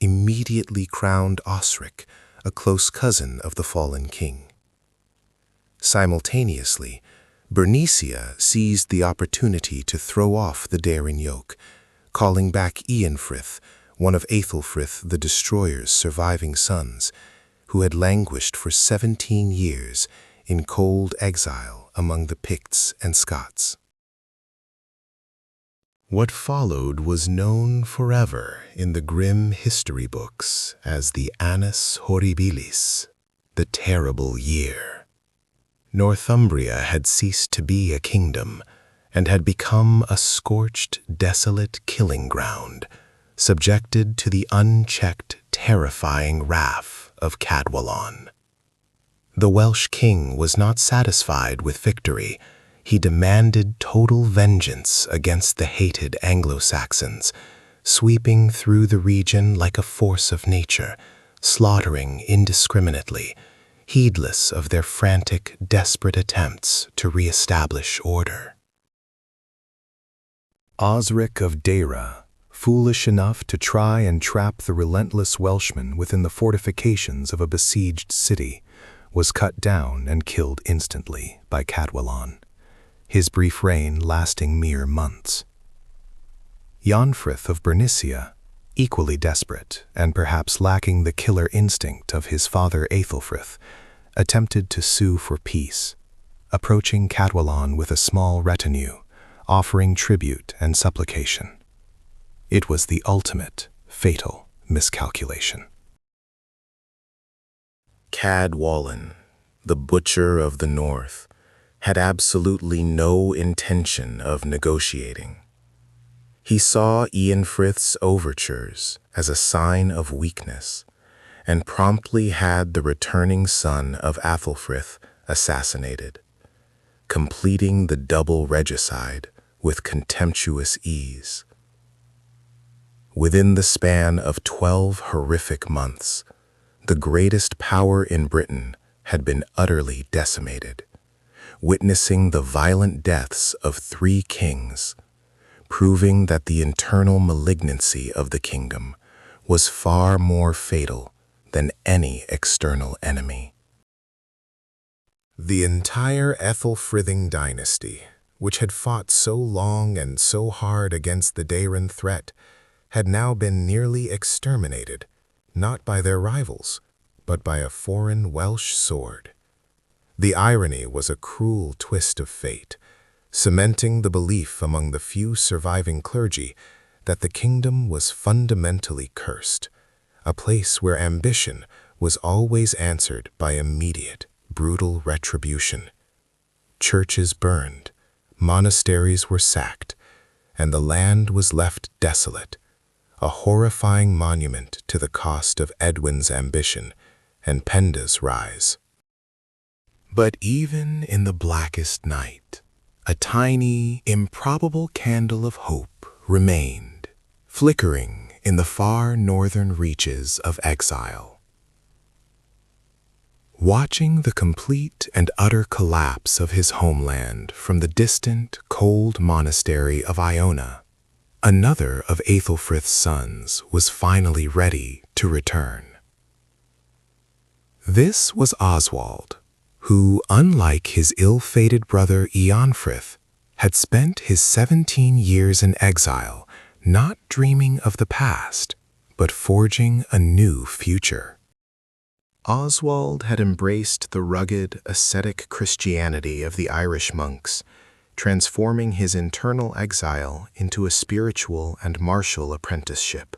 immediately crowned Osric, a close cousin of the fallen king. Simultaneously, Bernicia seized the opportunity to throw off the Daring yoke, calling back Eanfrith, one of Aethelfrith the Destroyer's surviving sons, who had languished for 17 years in cold exile among the Picts and Scots. What followed was known forever in the grim history books as the Annus Horribilis, the terrible year. Northumbria had ceased to be a kingdom and had become a scorched, desolate killing ground, subjected to the unchecked, terrifying wrath of Cadwallon. The Welsh king was not satisfied with victory. He demanded total vengeance against the hated Anglo-Saxons, sweeping through the region like a force of nature, slaughtering indiscriminately, heedless of their frantic, desperate attempts to re-establish order. Osric of Deira, foolish enough to try and trap the relentless Welshman within the fortifications of a besieged city, was cut down and killed instantly by Cadwallon, his brief reign lasting mere months. Eanfrith of Bernicia, equally desperate and perhaps lacking the killer instinct of his father Aethelfrith, attempted to sue for peace, approaching Cadwallon with a small retinue, offering tribute and supplication. It was the ultimate, fatal miscalculation. Cadwallon, the butcher of the north, had absolutely no intention of negotiating. He saw Eanfrith's overtures as a sign of weakness and promptly had the returning son of Athelfrith assassinated, completing the double regicide with contemptuous ease. Within the span of 12 horrific months, the greatest power in Britain had been utterly decimated, witnessing the violent deaths of 3 kings, proving that the internal malignancy of the kingdom was far more fatal than any external enemy. The entire Ethelfrithing dynasty, which had fought so long and so hard against the Dairen threat, had now been nearly exterminated, not by their rivals, but by a foreign Welsh sword. The irony was a cruel twist of fate, cementing the belief among the few surviving clergy that the kingdom was fundamentally cursed, a place where ambition was always answered by immediate, brutal retribution. Churches burned, monasteries were sacked, and the land was left desolate, a horrifying monument to the cost of Edwin's ambition and Penda's rise. But even in the blackest night, a tiny, improbable candle of hope remained, flickering in the far northern reaches of exile. Watching the complete and utter collapse of his homeland from the distant, cold monastery of Iona, another of Æthelfrith's sons was finally ready to return. This was Oswald, who, unlike his ill-fated brother Eanfrith, had spent his 17 years in exile, not dreaming of the past, but forging a new future. Oswald had embraced the rugged, ascetic Christianity of the Irish monks, transforming his internal exile into a spiritual and martial apprenticeship.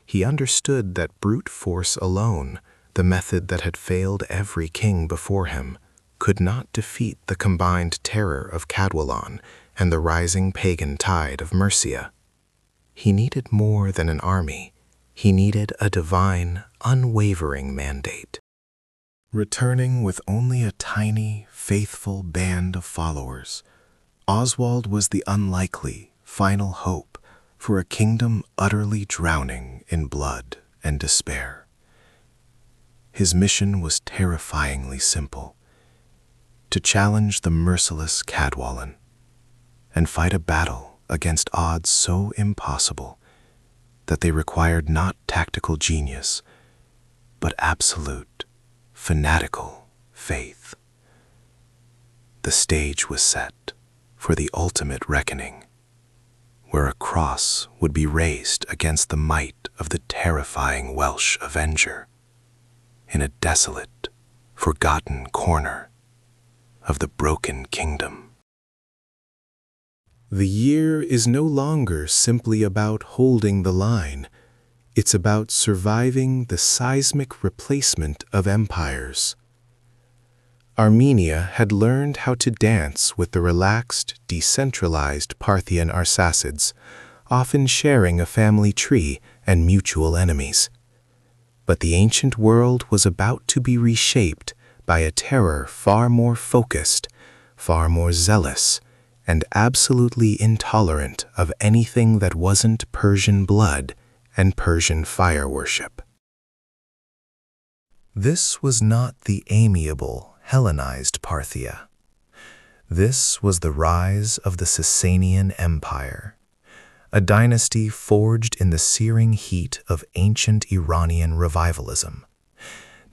He understood that brute force alone, the method that had failed every king before him, could not defeat the combined terror of Cadwallon and the rising pagan tide of Mercia. He needed more than an army. He needed a divine, unwavering mandate. Returning with only a tiny, faithful band of followers, Oswald was the unlikely, final hope for a kingdom utterly drowning in blood and despair. His mission was terrifyingly simple: to challenge the merciless Cadwallon and fight a battle against odds so impossible that they required not tactical genius, but absolute, fanatical faith. The stage was set for the ultimate reckoning, where a cross would be raised against the might of the terrifying Welsh Avenger, in a desolate, forgotten corner of the broken kingdom. The year is no longer simply about holding the line. It's about surviving the seismic replacement of empires. Armenia had learned how to dance with the relaxed, decentralized Parthian Arsacids, often sharing a family tree and mutual enemies. But the ancient world was about to be reshaped by a terror far more focused, far more zealous, and absolutely intolerant of anything that wasn't Persian blood and Persian fire worship. This was not the amiable, Hellenized Parthia. This was the rise of the Sasanian Empire, a dynasty forged in the searing heat of ancient Iranian revivalism,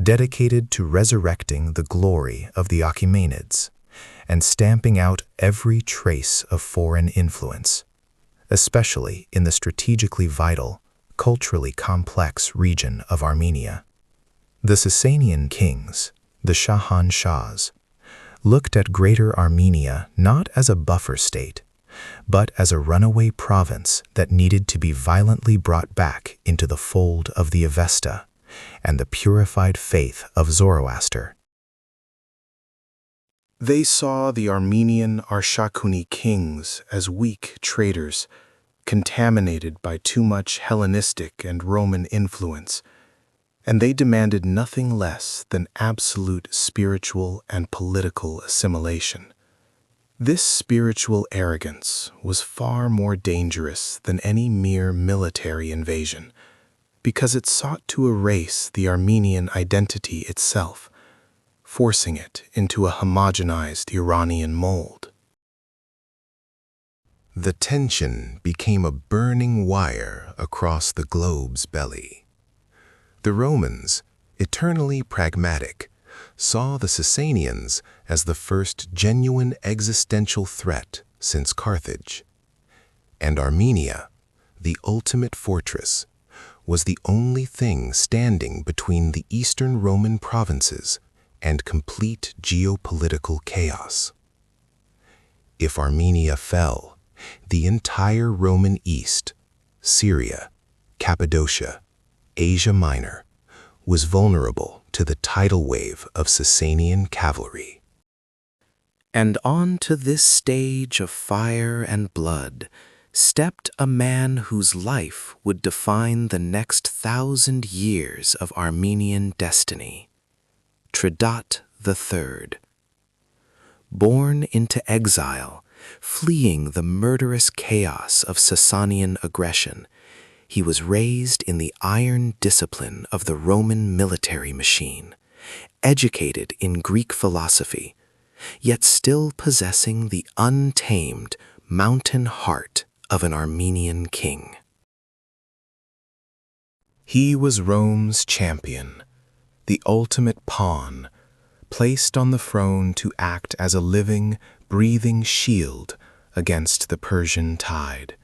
dedicated to resurrecting the glory of the Achaemenids and stamping out every trace of foreign influence, especially in the strategically vital, culturally complex region of Armenia. The Sasanian kings, the Shahan Shahs, looked at Greater Armenia not as a buffer state, but as a runaway province that needed to be violently brought back into the fold of the Avesta and the purified faith of Zoroaster. They saw the Armenian Arshakuni kings as weak traders, contaminated by too much Hellenistic and Roman influence, and they demanded nothing less than absolute spiritual and political assimilation. This spiritual arrogance was far more dangerous than any mere military invasion, because it sought to erase the Armenian identity itself, forcing it into a homogenized Iranian mold. The tension became a burning wire across the globe's belly. The Romans, eternally pragmatic, saw the Sasanians as the first genuine existential threat since Carthage. And Armenia, the ultimate fortress, was the only thing standing between the Eastern Roman provinces and complete geopolitical chaos. If Armenia fell, the entire Roman East, Syria, Cappadocia, Asia Minor, was vulnerable to the tidal wave of Sasanian cavalry. And onto this stage of fire and blood stepped a man whose life would define the next 1,000 years of Armenian destiny, Tredat III. Born into exile, fleeing the murderous chaos of Sasanian aggression, he was raised in the iron discipline of the Roman military machine, educated in Greek philosophy, yet still possessing the untamed mountain heart of an Armenian king. He was Rome's champion, the ultimate pawn, placed on the throne to act as a living, breathing shield against the Persian tide.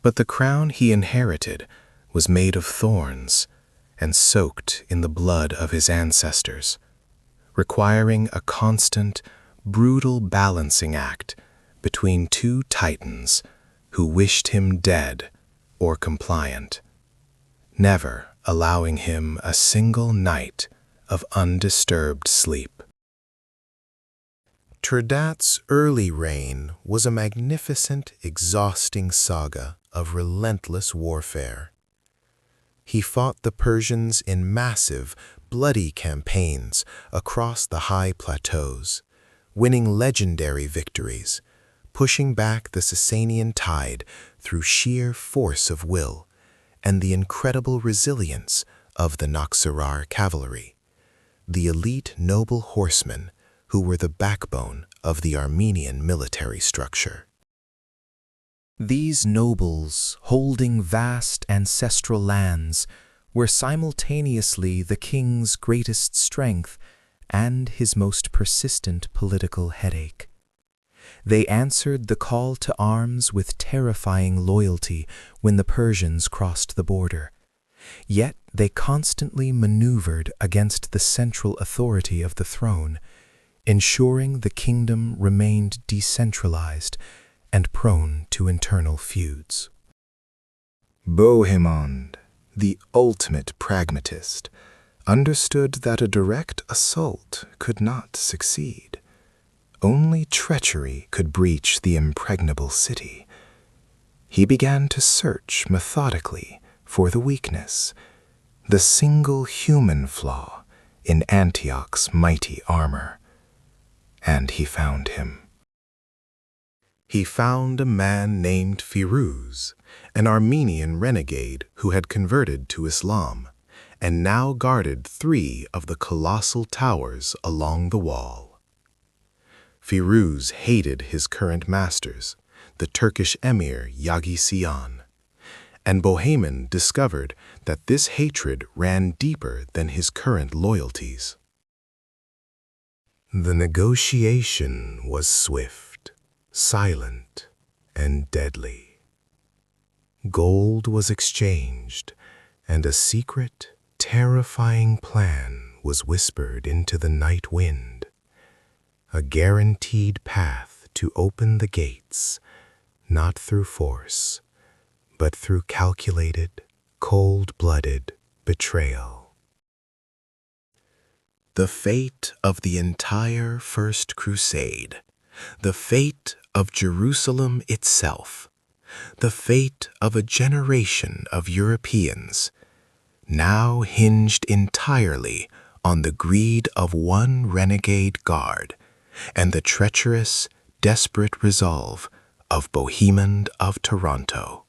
But the crown he inherited was made of thorns and soaked in the blood of his ancestors, requiring a constant, brutal balancing act between two titans who wished him dead or compliant, never allowing him a single night of undisturbed sleep. Tredat's early reign was a magnificent, exhausting saga of relentless warfare. He fought the Persians in massive, bloody campaigns across the high plateaus, winning legendary victories, pushing back the Sasanian tide through sheer force of will and the incredible resilience of the Naxarar cavalry, the elite noble horsemen who were the backbone of the Armenian military structure. These nobles, holding vast ancestral lands, were simultaneously the king's greatest strength and his most persistent political headache. They answered the call to arms with terrifying loyalty when the Persians crossed the border. Yet they constantly maneuvered against the central authority of the throne, ensuring the kingdom remained decentralized and prone to internal feuds. Bohemond, the ultimate pragmatist, understood that a direct assault could not succeed. Only treachery could breach the impregnable city. He began to search methodically for the weakness, the single human flaw in Antioch's mighty armor. And he found him. He found a man named Firuz, an Armenian renegade who had converted to Islam and now guarded 3 of the colossal towers along the wall. Firuz hated his current masters, the Turkish emir Yagisiyan, and Bohemond discovered that this hatred ran deeper than his current loyalties. The negotiation was swift, silent, and deadly. Gold was exchanged, and a secret, terrifying plan was whispered into the night wind. A guaranteed path to open the gates, not through force, but through calculated, cold-blooded betrayal. the fate of the entire First Crusade, the fate of Jerusalem itself, the fate of a generation of Europeans, now hinged entirely on the greed of one renegade guard and the treacherous, desperate resolve of Bohemond of Toronto.